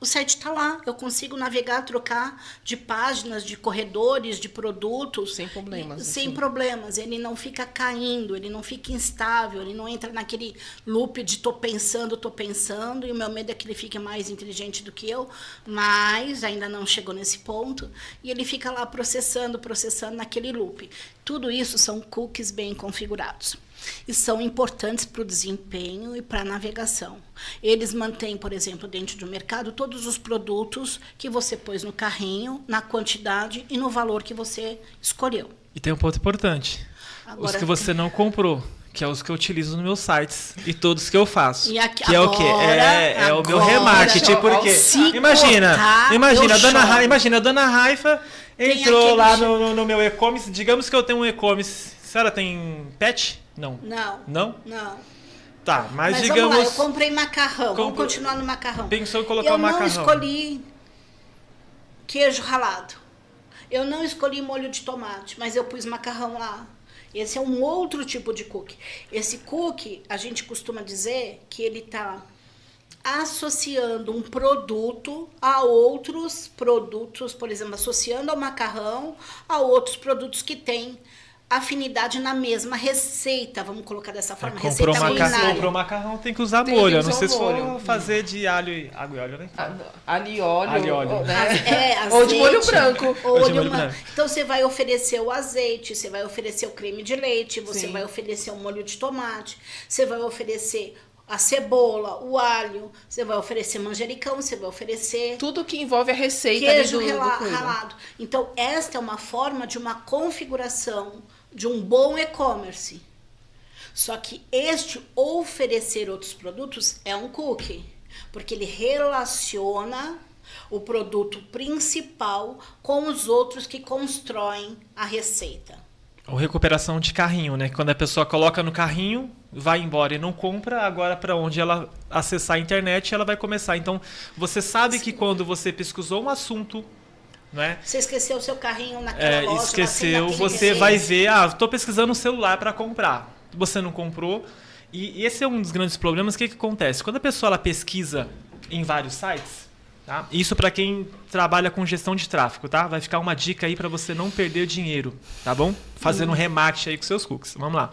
Speaker 2: o site está lá, eu consigo navegar, trocar de páginas, de corredores, de produtos.
Speaker 3: Sem problemas.
Speaker 2: Sem problemas, ele não fica caindo, ele não fica instável, ele não entra naquele loop de tô pensando, e o meu medo é que ele fique mais inteligente do que eu, mas ainda não chegou nesse ponto, e ele fica lá processando naquele loop. Tudo isso são cookies bem configurados. E são importantes para o desempenho e para a navegação. Eles mantêm, por exemplo, dentro do mercado, todos os produtos que você pôs no carrinho, na quantidade e no valor que você escolheu.
Speaker 1: E tem um ponto importante. Agora, os que você não comprou, que é os que eu utilizo nos meus sites e todos que eu faço.
Speaker 2: E aqui,
Speaker 1: que é o quê? É o meu remarketing, porque imagina, a dona Raifa entrou lá no meu e-commerce, digamos que eu tenho um e-commerce. A senhora tem pet? Não.
Speaker 2: Não?
Speaker 1: Não. Tá, mas digamos...
Speaker 2: Vamos lá, eu comprei macarrão. Vamos continuar no macarrão.
Speaker 1: Pensou em colocar o macarrão.
Speaker 2: Eu não escolhi queijo ralado. Eu não escolhi molho de tomate, mas eu pus macarrão lá. Esse é um outro tipo de cookie. Esse cookie, a gente costuma dizer que ele está associando um produto a outros produtos, por exemplo, associando ao macarrão a outros produtos que têm afinidade na mesma receita, vamos colocar dessa forma, receita culinária.
Speaker 1: Comprou macarrão, tem que usar molho. Não sei se for fazer de alho e óleo, né?
Speaker 3: Alho e óleo.
Speaker 2: Né?
Speaker 3: Ou de molho branco.
Speaker 2: Então você vai oferecer o azeite, você vai oferecer o creme de leite, você vai oferecer o molho de tomate, você vai oferecer a cebola, o alho, você vai oferecer manjericão, você vai oferecer...
Speaker 3: Tudo que envolve a receita
Speaker 2: queijo ralado. Então, esta é uma forma de uma configuração de um bom e-commerce. Só que este oferecer outros produtos é um cookie, porque ele relaciona o produto principal com os outros que constroem a receita.
Speaker 1: Ou recuperação de carrinho, né? Quando a pessoa coloca no carrinho, vai embora e não compra, agora para onde ela acessar a internet, ela vai começar. Então, você sabe que quando você pesquisou um assunto, né?
Speaker 2: Você esqueceu o seu carrinho naquela loja.
Speaker 1: Esqueceu, você vai ver, estou pesquisando um celular para comprar. Você não comprou, E esse é um dos grandes problemas. O que acontece? Quando a pessoa ela pesquisa em vários sites, tá? Isso para quem trabalha com gestão de tráfego, tá? Vai ficar uma dica aí para você não perder dinheiro, tá bom? Fazendo remarketing aí com seus cookies. Vamos lá.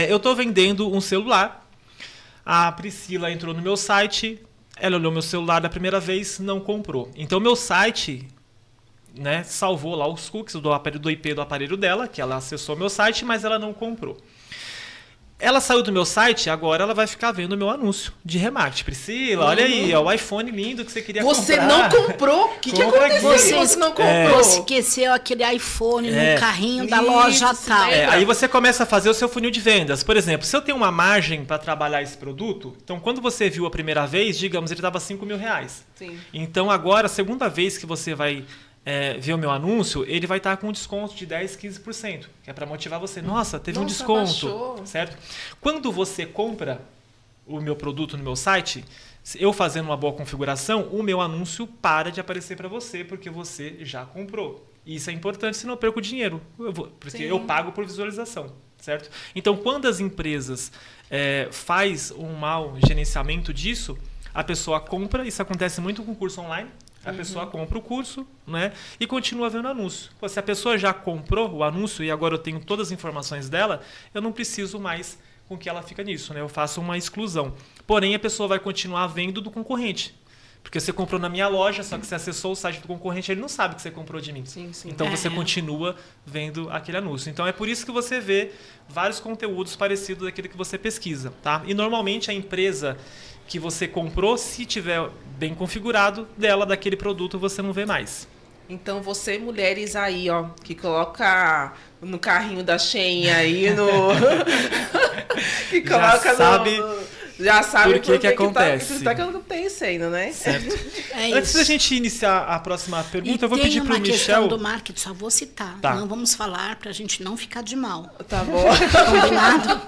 Speaker 1: Eu estou vendendo um celular. A Priscila entrou no meu site, ela olhou meu celular da primeira vez, não comprou. Então, meu site, né, salvou lá os cookies do IP do aparelho dela, que ela acessou meu site, mas ela não comprou. Ela saiu do meu site, agora ela vai ficar vendo o meu anúncio de remarketing. Priscila, olha aí, ó, o iPhone lindo que você queria comprar.
Speaker 3: Você não comprou? O que aconteceu? Você não comprou?
Speaker 2: Você esqueceu aquele iPhone no carrinho da loja tal.
Speaker 1: Aí você começa a fazer o seu funil de vendas. Por exemplo, se eu tenho uma margem para trabalhar esse produto, então quando você viu a primeira vez, digamos, ele estava R$5.000.
Speaker 3: Sim.
Speaker 1: Então agora, a segunda vez que você vai ver o meu anúncio, ele vai estar com um desconto de 10%, 15%, que é para motivar você. Nossa, teve um desconto, baixou. Certo? Quando você compra o meu produto no meu site, eu fazendo uma boa configuração, o meu anúncio para de aparecer para você, porque você já comprou. E isso é importante, senão eu perco dinheiro, porque eu pago por visualização, certo? Então, quando as empresas faz um mau gerenciamento disso, a pessoa compra, isso acontece muito com curso online. A pessoa compra o curso, né, e continua vendo o anúncio. Pô, se a pessoa já comprou o anúncio e agora eu tenho todas as informações dela, eu não preciso mais com que ela fica nisso, né? Eu faço uma exclusão. Porém, a pessoa vai continuar vendo do concorrente. Porque você comprou na minha loja, só que você acessou o site do concorrente, ele não sabe que você comprou de mim.
Speaker 3: Sim, sim.
Speaker 1: Então você continua vendo aquele anúncio. Então é por isso que você vê vários conteúdos parecidos daquele que você pesquisa, tá? E normalmente a empresa que você comprou, se tiver bem configurado, daquele produto você não vê mais.
Speaker 3: Então você, mulheres aí, ó, que coloca no carrinho da Shein aí, que coloca já sabe
Speaker 1: por que acontece.
Speaker 3: Tá acontecendo, né?
Speaker 1: Certo. Antes da gente iniciar a próxima pergunta, eu vou pedir para o Michel...
Speaker 2: Tem uma questão do marketing, só vou citar.
Speaker 1: Tá.
Speaker 2: Não vamos falar para a gente não ficar de mal.
Speaker 3: Tá bom.
Speaker 2: Combinado?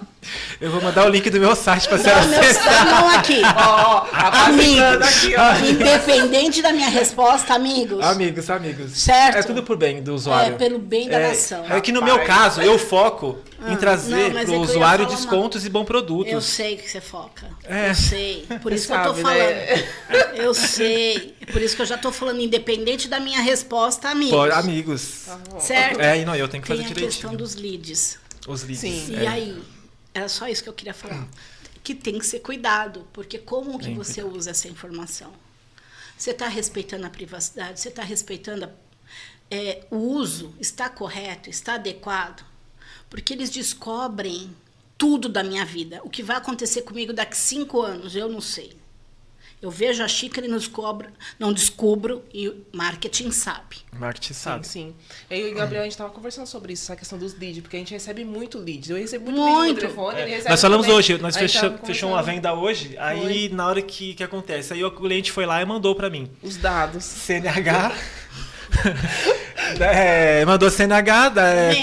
Speaker 1: Eu vou mandar o link do meu site para você acessar.
Speaker 2: Não, aqui. Amigos,
Speaker 3: aqui, ó.
Speaker 2: independente da minha resposta, amigos.
Speaker 1: Amigos.
Speaker 2: Certo.
Speaker 1: É tudo por bem do usuário.
Speaker 2: É pelo bem da nação.
Speaker 1: É que no meu caso, eu foco em trazer para o usuário descontos e bons produtos.
Speaker 2: Eu sei que você foca. Eu sei. Por isso que eu tô falando.
Speaker 3: Né?
Speaker 2: Eu sei. Por isso que eu já tô falando, independente da minha resposta,
Speaker 1: amigos.
Speaker 3: Tá bom.
Speaker 2: Certo?
Speaker 1: Não, eu tenho que fazer direitinho.
Speaker 2: Tem a questão dos leads.
Speaker 1: Os leads.
Speaker 3: Sim.
Speaker 2: E aí, era só isso que eu queria falar. Que tem que ser cuidado, porque como que você usa essa informação? Você está respeitando a privacidade? Você está respeitando o uso? Está correto? Está adequado? Porque eles descobrem tudo da minha vida. O que vai acontecer comigo daqui 5 anos, eu não sei. Eu vejo a xícara e não descubro, e o marketing sabe.
Speaker 1: Marketing sabe.
Speaker 3: Sim. Eu e o Gabriel, a gente estava conversando sobre isso, essa questão dos leads, porque a gente recebe muito leads. Eu recebo muito lead no telefone, ele recebe.
Speaker 1: Nós falamos
Speaker 3: também.
Speaker 1: hoje, nós fechamos uma venda hoje, aí na hora que acontece, aí o cliente foi lá e mandou para mim.
Speaker 3: Os dados.
Speaker 1: CNH... mandou CNH,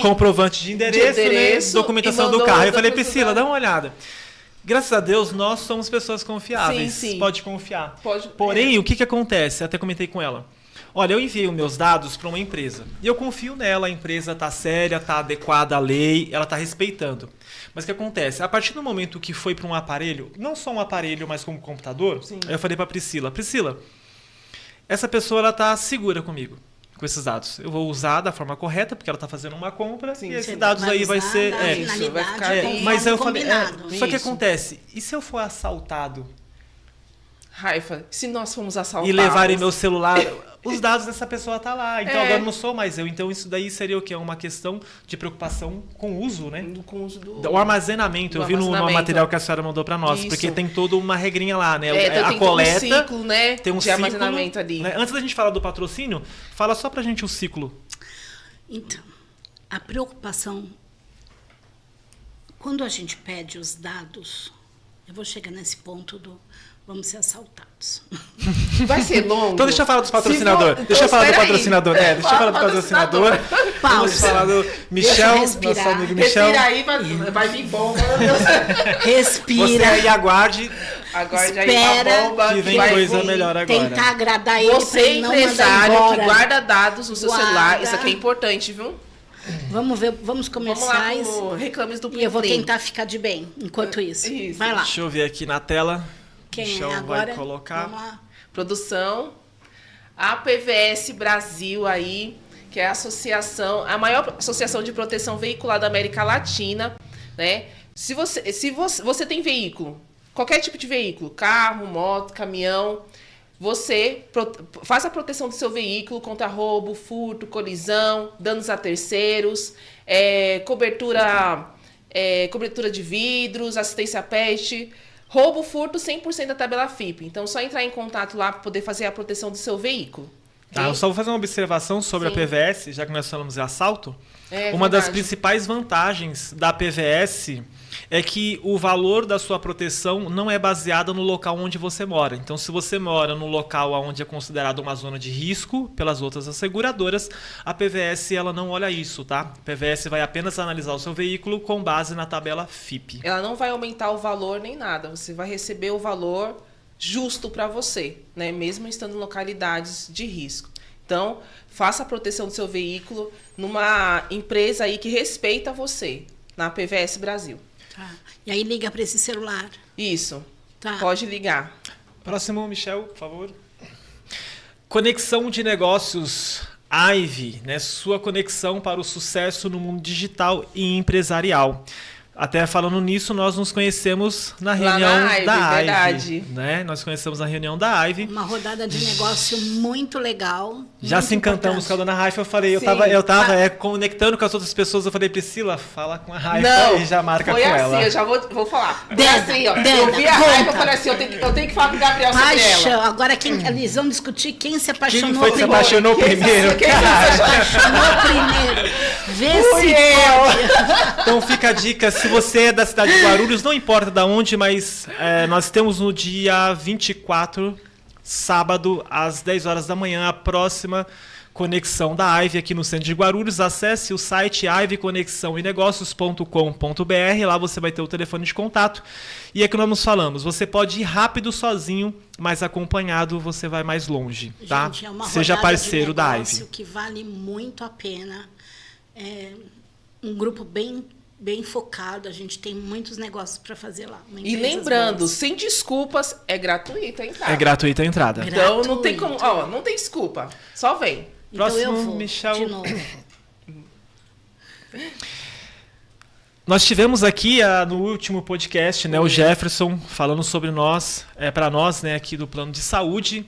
Speaker 1: comprovante de endereço, né, documentação do carro. Eu falei, Priscila, dá uma olhada. Graças a Deus, nós somos pessoas confiáveis.
Speaker 3: Sim.
Speaker 1: Pode confiar.
Speaker 3: Pode.
Speaker 1: Porém, o que acontece? Até comentei com ela. Olha, eu enviei os meus dados para uma empresa. E eu confio nela, a empresa está séria, está adequada à lei, ela está respeitando. Mas o que acontece? A partir do momento que foi para um aparelho, não só um aparelho, mas como um computador, eu falei para Priscila, essa pessoa está segura comigo. Com esses dados. Eu vou usar da forma correta, porque ela está fazendo uma compra, e esses dados aí vai ser...
Speaker 3: vai ficar
Speaker 1: mas eu falei,
Speaker 2: combinado.
Speaker 1: só que acontece, e se eu for assaltado?
Speaker 3: Raifa, se nós formos assaltados...
Speaker 1: E levarem meu celular, os dados dessa pessoa tá lá, então agora não sou mais eu. Então isso daí seria o quê? Uma questão de preocupação com o uso, né?
Speaker 3: Com o uso
Speaker 1: o armazenamento. Eu vi no material que a senhora mandou para nós, porque tem toda uma regrinha lá, né?
Speaker 3: A coleta, tem um ciclo, né?
Speaker 1: Tem um
Speaker 3: de
Speaker 1: ciclo,
Speaker 3: armazenamento ali.
Speaker 1: Né? Antes da gente falar do patrocínio, fala só pra gente o ciclo.
Speaker 2: Então, a preocupação, quando a gente pede os dados, eu vou chegar nesse ponto vamos ser assaltados.
Speaker 3: Vai ser longo.
Speaker 1: Então deixa eu falar dos patrocinadores. Deixa eu falar do patrocinador. Deixa eu falar do patrocinador. Vamos falar do Michel, nosso amigo Michel.
Speaker 3: Respira aí, vai vir bomba.
Speaker 2: Respira.
Speaker 1: Você aí aguarde.
Speaker 3: Aguarde aí uma bomba.
Speaker 1: Que vem coisa melhor agora.
Speaker 2: Tentar agradar ele.
Speaker 3: Você, empresário que guarda dados no seu celular, isso aqui é importante, viu?
Speaker 2: Vamos ver, vamos comerciais.
Speaker 3: Vamos lá, reclames do
Speaker 2: E eu vou
Speaker 3: Plim Plim.
Speaker 2: tentar ficar de bem enquanto isso.
Speaker 3: Isso.
Speaker 2: Vai lá.
Speaker 1: Deixa eu ver aqui na tela.
Speaker 2: Quem
Speaker 1: Michel
Speaker 2: é agora?
Speaker 1: vai colocar.
Speaker 2: Vamos lá.
Speaker 3: Produção, a PVS Brasil aí, que é a maior associação de proteção veicular da América Latina, né? Se você tem veículo, qualquer tipo de veículo, carro, moto, caminhão, você faz a proteção do seu veículo contra roubo, furto, colisão, danos a terceiros, cobertura de vidros, assistência pet. Roubo, furto, 100% da tabela FIP. Então, só entrar em contato lá para poder fazer a proteção do seu veículo.
Speaker 1: Tá, eu só vou fazer uma observação sobre
Speaker 3: Sim.
Speaker 1: a PVS, já que nós falamos de assalto.
Speaker 3: É
Speaker 1: Uma das
Speaker 3: verdade.
Speaker 1: principais vantagens da PVS é que o valor da sua proteção não é baseado no local onde você mora. Então, se você mora no local onde é considerado uma zona de risco pelas outras asseguradoras, a PVS ela não olha isso, tá? A PVS vai apenas analisar o seu veículo com base na tabela FIP.
Speaker 3: Ela não vai aumentar o valor nem nada. Você vai receber o valor justo para você, né? Mesmo estando em localidades de risco. Então, faça a proteção do seu veículo numa empresa aí que respeita você, na PVS Brasil.
Speaker 2: Tá. E aí liga para esse celular.
Speaker 3: Isso.
Speaker 2: Tá.
Speaker 3: Pode ligar.
Speaker 1: Próximo, Michel, por favor. Conexão de negócios IVE, né? Sua conexão para o sucesso no mundo digital e empresarial. Até falando nisso, nós nos conhecemos na reunião
Speaker 3: na IVE,
Speaker 1: da
Speaker 3: verdade.
Speaker 1: IVE, né? Nós conhecemos na reunião da IVE.
Speaker 2: Uma rodada de negócio muito legal.
Speaker 1: Já
Speaker 2: muito
Speaker 1: se encantamos
Speaker 2: importante.
Speaker 1: com a dona Raifa, eu falei,
Speaker 3: Sim.
Speaker 1: eu tava conectando com as outras pessoas, eu falei, Priscila, fala com a Raifa
Speaker 3: Não,
Speaker 1: e já marca
Speaker 3: foi
Speaker 1: com
Speaker 3: assim,
Speaker 1: ela.
Speaker 3: eu já vou falar. Foi
Speaker 2: Deda,
Speaker 3: assim, ó.
Speaker 2: Deda,
Speaker 3: Eu vi a
Speaker 2: conta.
Speaker 3: Raifa, eu falei assim, eu tenho que falar com o Gabriel sobre
Speaker 2: Paixão.
Speaker 3: ela.
Speaker 2: Agora eles vão discutir quem se apaixonou
Speaker 1: Quem foi que se
Speaker 2: primeiro.
Speaker 1: apaixonou primeiro?
Speaker 3: Quem
Speaker 2: Apaixonou primeiro. Vê
Speaker 3: Fui
Speaker 2: se
Speaker 3: eu.
Speaker 2: pode.
Speaker 1: Então fica a dica, se você é da cidade de Guarulhos, não importa de onde, mas nós temos no dia 24, sábado, às 10 horas da manhã, a próxima conexão da IVE aqui no centro de Guarulhos. Acesse o site iveconexãoenegócios.com.br, lá você vai ter o telefone de contato. E é que nós nos falamos, você pode ir rápido sozinho, mas acompanhado você vai mais longe, tá?
Speaker 2: Gente, é uma
Speaker 1: Seja
Speaker 2: rodada
Speaker 1: parceiro
Speaker 2: de
Speaker 1: da
Speaker 2: negócio
Speaker 1: IVE.
Speaker 2: que vale muito a pena. É um grupo bem focado. A gente tem muitos negócios para fazer lá. Uma
Speaker 3: E
Speaker 2: empresas
Speaker 3: lembrando,
Speaker 2: boas.
Speaker 3: sem desculpas, é gratuita a entrada.
Speaker 1: É gratuita a entrada.
Speaker 3: Então não tem
Speaker 2: Gratuito.
Speaker 3: como, não tem desculpa. Só vem.
Speaker 2: Então eu
Speaker 1: Próximo,
Speaker 2: vou,
Speaker 1: Michel.
Speaker 2: de novo.
Speaker 1: Nós tivemos aqui no último podcast, né, o Jefferson falando sobre nós, para nós, né, aqui do plano de saúde,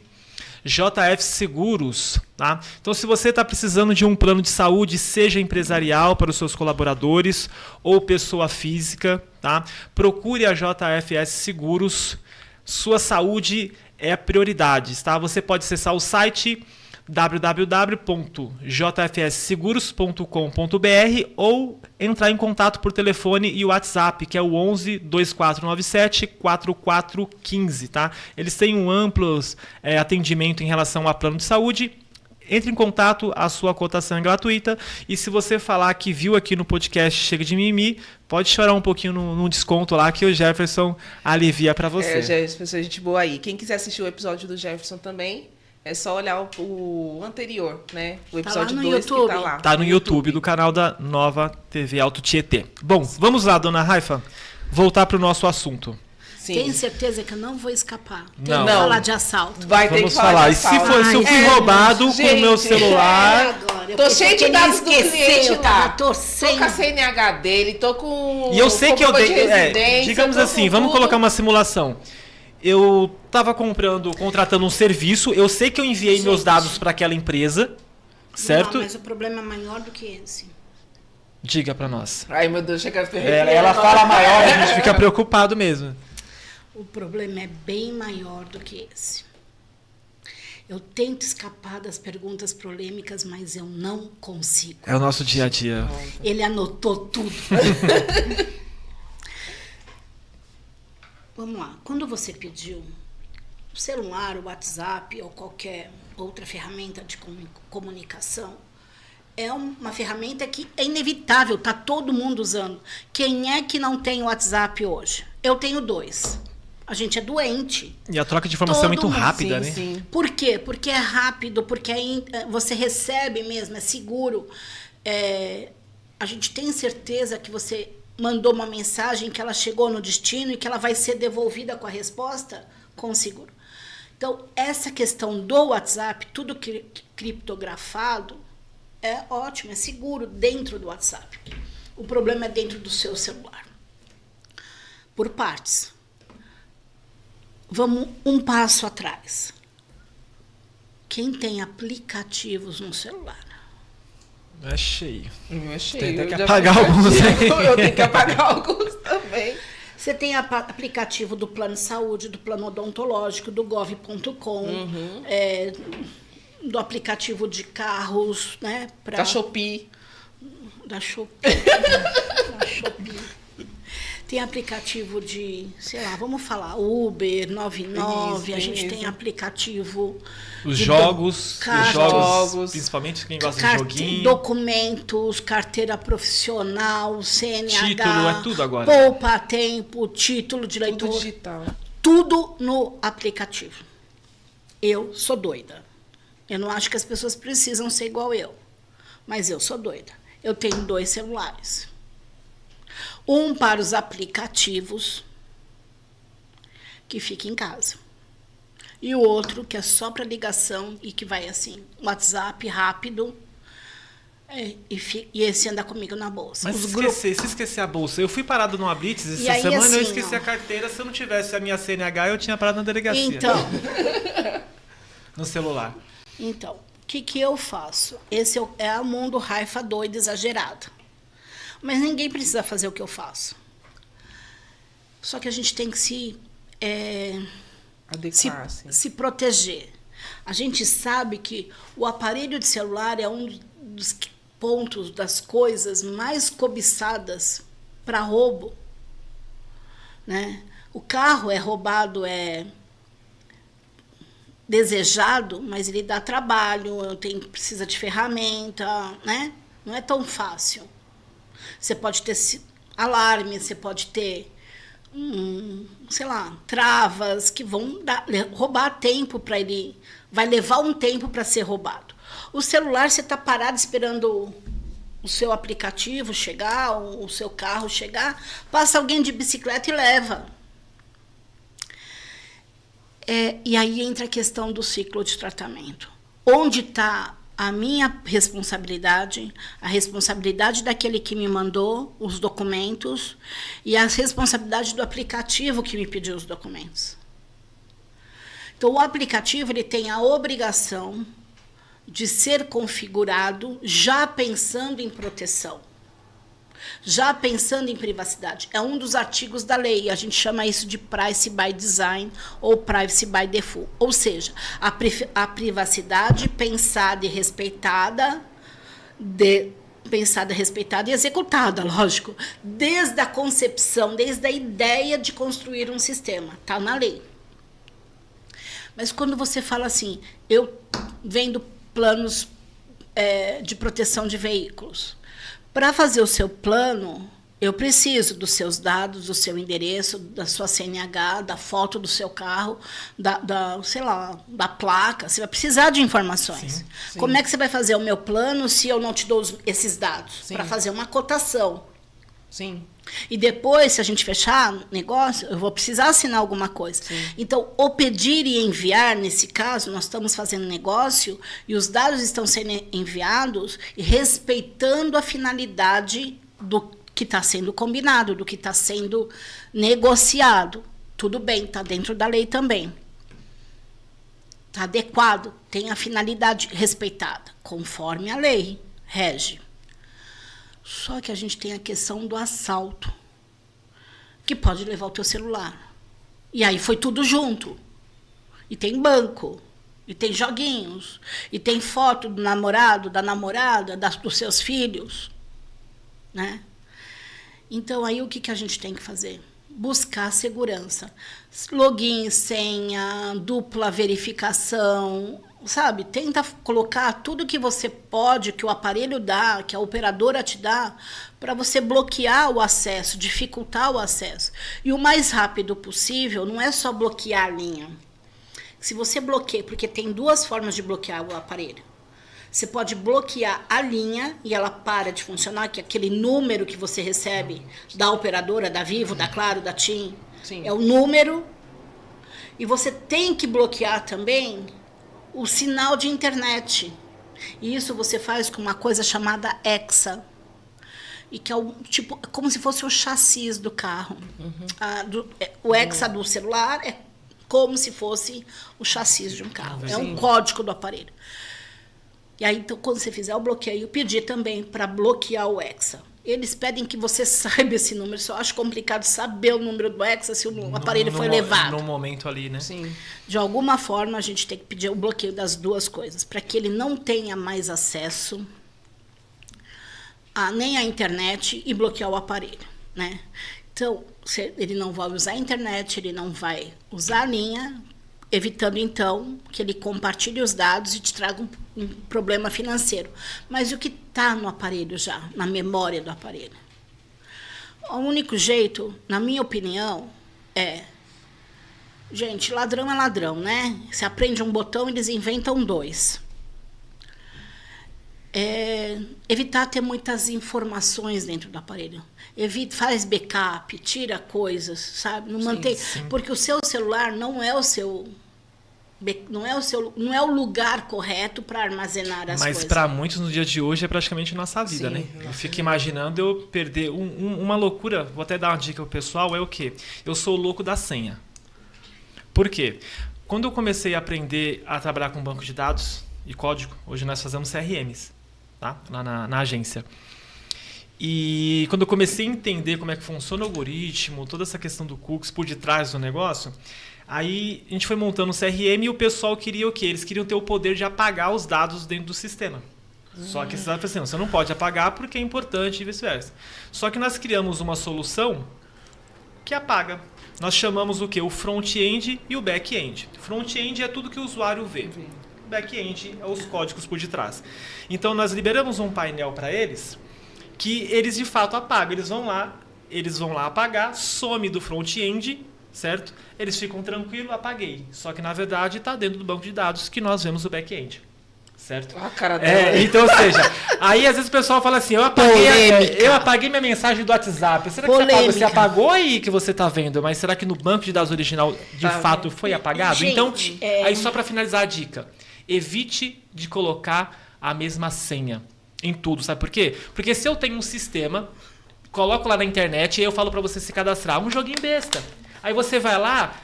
Speaker 1: JF Seguros, tá? Então, se você está precisando de um plano de saúde, seja empresarial para os seus colaboradores ou pessoa física, tá? Procure a JFS Seguros. Sua saúde é a prioridade, tá? Você pode acessar o site www.jfsseguros.com.br ou entrar em contato por telefone e WhatsApp, que é o 11 2497 4415, tá? Eles têm um amplo atendimento em relação a plano de saúde. Entre em contato, a sua cotação é gratuita. E se você falar que viu aqui no podcast Chega de Mimimi, pode chorar um pouquinho num desconto lá que o Jefferson alivia para você.
Speaker 3: Jefferson, gente boa aí. Quem quiser assistir o episódio do Jefferson também, é só olhar o anterior, né? O episódio
Speaker 2: lá no
Speaker 3: 2 que
Speaker 2: YouTube.
Speaker 3: tá lá.
Speaker 1: Tá no YouTube do canal da Nova TV Alto Tietê. Bom, vamos lá, dona Raifa, voltar para o nosso assunto.
Speaker 3: Sim.
Speaker 2: Tenho certeza que eu não vou escapar. Tem
Speaker 1: Não.
Speaker 2: que falar de assalto.
Speaker 3: Vai ter
Speaker 1: Vamos
Speaker 3: que falar.
Speaker 1: falar.
Speaker 3: de
Speaker 1: E se
Speaker 3: assalto.
Speaker 1: eu fui
Speaker 2: Ai,
Speaker 1: roubado com o
Speaker 3: gente,
Speaker 1: meu celular...
Speaker 2: Agora, eu
Speaker 3: Tô
Speaker 2: pensei
Speaker 3: cheio
Speaker 2: que
Speaker 3: de
Speaker 2: ele ia
Speaker 3: dados do
Speaker 2: esquecer,
Speaker 3: cliente
Speaker 2: eu tava
Speaker 3: lá. Tô
Speaker 2: torcendo.
Speaker 3: com a CNH dele, tô com
Speaker 1: E eu sei que eu
Speaker 3: comprovante
Speaker 1: dei.
Speaker 3: de residência,
Speaker 1: Digamos
Speaker 3: tô com
Speaker 1: assim, vamos
Speaker 3: tudo.
Speaker 1: colocar uma simulação. Eu estava contratando um serviço, eu sei que eu enviei meus
Speaker 2: Gente.
Speaker 1: dados para aquela empresa, certo?
Speaker 2: Não, mas o problema é maior do que esse.
Speaker 1: Diga para nós.
Speaker 3: Ai, meu Deus, chega a se
Speaker 1: Ela fala maior, a gente fica preocupado mesmo.
Speaker 2: O problema é bem maior do que esse. Eu tento escapar das perguntas polêmicas, mas eu não consigo.
Speaker 1: É o nosso dia a dia.
Speaker 2: Ele anotou tudo. Vamos lá. Quando você pediu o celular, o WhatsApp ou qualquer outra ferramenta de comunicação, é uma ferramenta que é inevitável, tá todo mundo usando. Quem é que não tem WhatsApp hoje? Eu tenho 2. A gente é doente.
Speaker 1: E a troca de informação é muito
Speaker 2: Todo mundo,
Speaker 1: rápida,
Speaker 3: sim,
Speaker 1: né?
Speaker 3: sim.
Speaker 2: Por quê? Porque é rápido, porque você recebe mesmo, é seguro. a gente tem certeza que você mandou uma mensagem, que ela chegou no destino e que ela vai ser devolvida com a resposta? Com seguro. Então, essa questão do WhatsApp, tudo criptografado, é ótimo, é seguro dentro do WhatsApp. O problema é dentro do seu celular. Por partes. Vamos um passo atrás. Quem tem aplicativos no celular?
Speaker 1: É cheio.
Speaker 3: É cheio.
Speaker 1: Tem que apagar alguns aí.
Speaker 3: Eu tenho que apagar alguns também.
Speaker 2: Você tem aplicativo do plano de saúde, do plano odontológico, do gov.com, do aplicativo de carros, né?
Speaker 3: Da Shopee.
Speaker 2: Da Shopee. Da Shopee. Tem aplicativo de, sei lá, vamos falar, Uber, 99, a gente tem aplicativo...
Speaker 1: Os jogos, principalmente quem gosta de joguinho.
Speaker 2: Documentos, carteira profissional, CNH.
Speaker 1: Título, é tudo agora.
Speaker 2: Poupa tempo, título de leitor.
Speaker 3: Tudo digital.
Speaker 2: Tudo no aplicativo. Eu sou doida. Eu não acho que as pessoas precisam ser igual eu. Mas eu sou doida. Eu tenho 2 celulares. Um para os aplicativos, que fica em casa. E o outro que é só para ligação e que vai assim, WhatsApp rápido, e esse anda comigo na bolsa.
Speaker 1: Mas se esquecer a bolsa, eu fui parado numa blitz essa
Speaker 2: aí,
Speaker 1: semana
Speaker 2: assim,
Speaker 1: eu esqueci a carteira. Se eu não tivesse a minha CNH, eu tinha parado na delegacia.
Speaker 2: Então,
Speaker 1: no celular.
Speaker 2: Então, o que eu faço? Esse é o mundo raifa doido, exagerado. Mas ninguém precisa fazer o que eu faço. Só que a gente tem que se proteger. A gente sabe que o aparelho de celular é um dos pontos, das coisas mais cobiçadas para roubo, né? O carro é roubado, é desejado, mas ele dá trabalho, precisa de ferramenta, né? Não é tão fácil. Você pode ter alarme, você pode ter sei lá, travas que vão roubar tempo para ele. Vai levar um tempo para ser roubado. O celular, você está parado esperando o seu aplicativo chegar, o seu carro chegar, passa alguém de bicicleta e leva. E aí entra a questão do ciclo de tratamento. Onde está a minha responsabilidade, a responsabilidade daquele que me mandou os documentos e a responsabilidade do aplicativo que me pediu os documentos. Então, o aplicativo ele tem a obrigação de ser configurado já pensando em proteção, já pensando em privacidade. É um dos artigos da lei, a gente chama isso de Privacy by Design ou Privacy by Default. Ou seja, a privacidade pensada e respeitada, respeitada e executada, lógico, desde a concepção, desde a ideia de construir um sistema. Está na lei. Mas quando você fala assim, eu vendo planos de proteção de veículos, para fazer o seu plano, eu preciso dos seus dados, do seu endereço, da sua CNH, da foto do seu carro, sei lá, da placa. Você vai precisar de informações. Sim. Como é que você vai fazer o meu plano se eu não te dou esses dados? Para fazer uma cotação.
Speaker 3: Sim.
Speaker 2: E depois, se a gente fechar negócio, eu vou precisar assinar alguma coisa. Sim. Então, o pedir e enviar, nesse caso, nós estamos fazendo negócio e os dados estão sendo enviados e respeitando a finalidade do que está sendo combinado, do que está sendo negociado. Tudo bem, está dentro da lei também. Está adequado, tem a finalidade respeitada, conforme a lei rege. Só que a gente tem a questão do assalto, que pode levar o teu celular. E aí foi tudo junto. E tem banco, e tem joguinhos, e tem foto do namorado, da namorada, dos seus filhos, né? Então, aí o que a gente tem que fazer? Buscar segurança. Login, senha, dupla verificação, sabe? Tenta colocar tudo que você pode, que o aparelho dá, que a operadora te dá, para você bloquear o acesso, dificultar o acesso. E o mais rápido possível, não é só bloquear a linha. Se você bloqueia, porque tem 2 formas de bloquear o aparelho. Você pode bloquear a linha e ela para de funcionar, que é aquele número que você recebe da operadora, da Vivo, da Claro, da TIM.
Speaker 3: Sim.
Speaker 2: É o número. E você tem que bloquear também o sinal de internet. E isso você faz com uma coisa chamada Hexa. E que é como se fosse o chassi do carro. O Hexa do celular é como se fosse o chassi de um carro. É um código do aparelho. E aí, então, quando você fizer o bloqueio, pedir também para bloquear o Hexa. Eles pedem que você saiba esse número. Só acho complicado saber o número do Hexa se o aparelho foi levado.
Speaker 1: No momento ali, né?
Speaker 3: Sim.
Speaker 2: De alguma forma, a gente tem que pedir o bloqueio das duas coisas, para que ele não tenha mais acesso nem à internet e bloquear o aparelho, né? Então, ele não vai usar a internet, ele não vai usar a linha, evitando, então, que ele compartilhe os dados e te traga um problema financeiro. Mas o que está no aparelho já, na memória do aparelho? O único jeito, na minha opinião, gente, ladrão é ladrão, né? Você aprende um botão, eles inventam 2. Evitar ter muitas informações dentro do aparelho. Faz backup, tira coisas, sabe? Não mantém, porque o seu celular não é o lugar correto para armazenar as coisas.
Speaker 1: Mas para muitos no dia de hoje é praticamente nossa vida, né? Eu fico imaginando eu perder uma loucura. Vou até dar uma dica pro pessoal, é o quê? Eu sou o louco da senha. Por quê? Quando eu comecei a aprender a trabalhar com banco de dados e código, hoje nós fazemos CRMs, tá? Lá na agência. E quando eu comecei a entender como é que funciona o algoritmo, toda essa questão do cookies por detrás do negócio, aí a gente foi montando um CRM e o pessoal queria o quê? Eles queriam ter o poder de apagar os dados dentro do sistema. Só que você não pode apagar porque é importante e vice-versa. Só que nós criamos uma solução que apaga. Nós chamamos o quê? O front-end e o back-end. Front-end é tudo que o usuário vê. Back-end é os códigos por detrás. Então nós liberamos um painel para eles que eles de fato apagam. Eles vão lá apagar, some do front-end, certo? Eles ficam tranquilos, apaguei. Só que na verdade está dentro do banco de dados que nós vemos o back-end. Certo?
Speaker 3: A cara dela.
Speaker 1: Então, ou seja, aí às vezes o pessoal fala assim, eu apaguei minha mensagem do WhatsApp. Será que você apagou aí que você está vendo? Mas será que no banco de dados original de fato foi apagado?
Speaker 2: Gente,
Speaker 1: então, aí só para finalizar a dica, evite de colocar a mesma senha em tudo, sabe por quê? Porque se eu tenho um sistema, coloco lá na internet e eu falo para você se cadastrar, um joguinho besta. Aí você vai lá,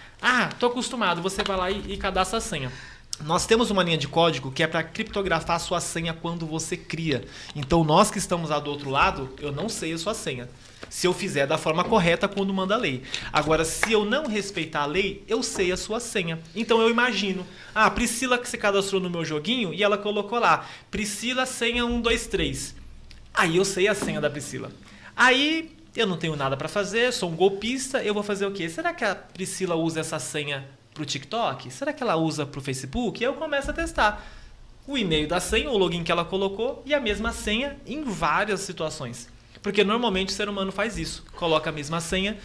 Speaker 1: tô acostumado, você vai lá e cadastra a senha. Nós temos uma linha de código que é para criptografar a sua senha quando você cria. Então, nós que estamos lá do outro lado, eu não sei a sua senha. Se eu fizer da forma correta quando manda a lei. Agora, se eu não respeitar a lei, eu sei a sua senha. Então, eu imagino. Priscila que se cadastrou no meu joguinho e ela colocou lá. Priscila, senha 123. Aí eu sei a senha da Priscila. Aí, eu não tenho nada para fazer, sou um golpista, eu vou fazer o quê? Será que a Priscila usa essa senha pro TikTok? Será que ela usa pro Facebook? E eu começo a testar o e-mail da senha, o login que ela colocou e a mesma senha em várias situações. Porque normalmente o ser humano faz isso, coloca a mesma senha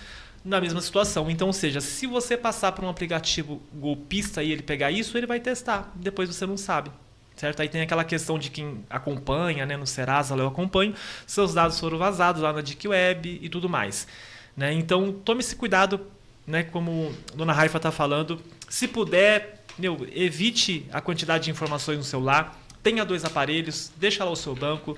Speaker 1: na mesma situação. Então, ou seja, se você passar por um aplicativo golpista e ele pegar isso, ele vai testar. Depois você não sabe. Certo? Aí tem aquela questão de quem acompanha, né? No Serasa, eu acompanho, seus dados foram vazados lá na Deep Web e tudo mais. Né? Então, tome esse cuidado, né, como a dona Raifa está falando, se puder, evite a quantidade de informações no celular, tenha 2 aparelhos, deixa lá o seu banco.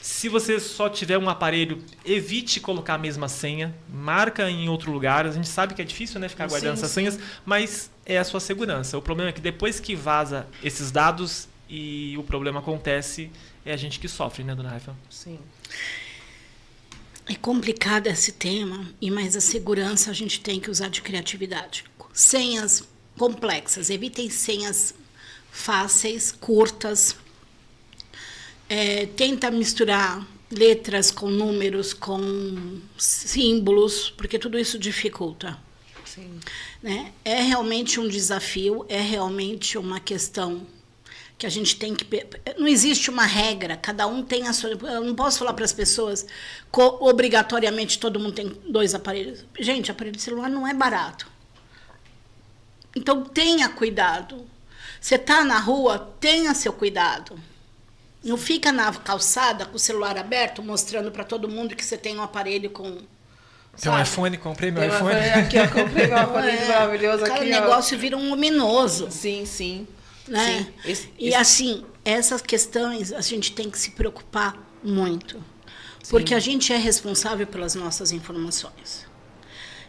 Speaker 1: Se você só tiver um aparelho, evite colocar a mesma senha, marca em outro lugar. A gente sabe que é difícil, né, ficar guardando essas senhas, mas é a sua segurança. O problema é que depois que vaza esses dados e o problema acontece, é a gente que sofre, né, dona Raifa?
Speaker 3: Sim.
Speaker 2: É complicado esse tema, mas a segurança a gente tem que usar de criatividade. Senhas complexas, evitem senhas fáceis, curtas. Tenta misturar letras com números, com símbolos, porque tudo isso dificulta.
Speaker 3: Sim.
Speaker 2: Né? É realmente um desafio, é realmente uma questão que a gente tem que... Não existe uma regra, cada um tem a sua... Eu não posso falar para as pessoas, obrigatoriamente todo mundo tem 2 aparelhos. Gente, aparelho de celular não é barato. Então, tenha cuidado. Você está na rua, tenha seu cuidado. Não fica na calçada com o celular aberto, mostrando para todo mundo que você tem um aparelho com...
Speaker 1: Tem um iPhone, comprei meu
Speaker 3: Tem
Speaker 1: iPhone.
Speaker 3: Aqui, ó, comprei meu aparelho maravilhoso
Speaker 2: Cara,
Speaker 3: aqui,
Speaker 2: o negócio vira um luminoso.
Speaker 3: Sim, sim.
Speaker 2: Né?
Speaker 3: Sim.
Speaker 2: E assim, essas questões a gente tem que se preocupar muito. Porque a gente é responsável pelas nossas informações.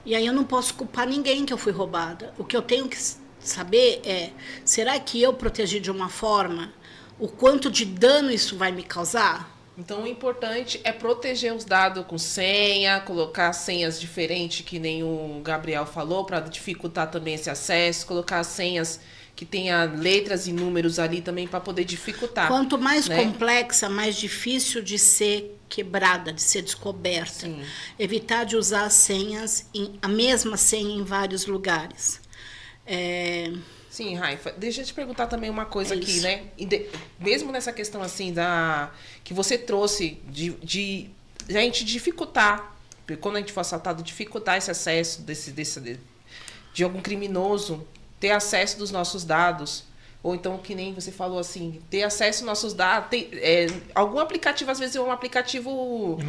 Speaker 2: E aí eu não posso culpar ninguém que eu fui roubada. O que eu tenho que saber é, será que eu protegi de uma forma, o quanto de dano isso vai me causar?
Speaker 3: Então, o importante é proteger os dados com senha, colocar senhas diferentes, que nem o Gabriel falou, para dificultar também esse acesso, colocar senhas que tenha letras e números ali também para poder dificultar.
Speaker 2: Quanto mais
Speaker 3: né?
Speaker 2: complexa, mais difícil de ser quebrada, de ser descoberta.
Speaker 3: Sim.
Speaker 2: Evitar de usar senhas, a mesma senha em vários lugares.
Speaker 3: Sim, Raifa, deixa eu te perguntar também uma coisa aqui,
Speaker 2: isso.
Speaker 3: né? Mesmo nessa questão assim que você trouxe de a gente dificultar, quando a gente for assaltado, dificultar esse acesso de algum criminoso ter acesso dos nossos dados, ou então que nem você falou assim, ter acesso aos nossos dados, algum aplicativo às vezes é um aplicativo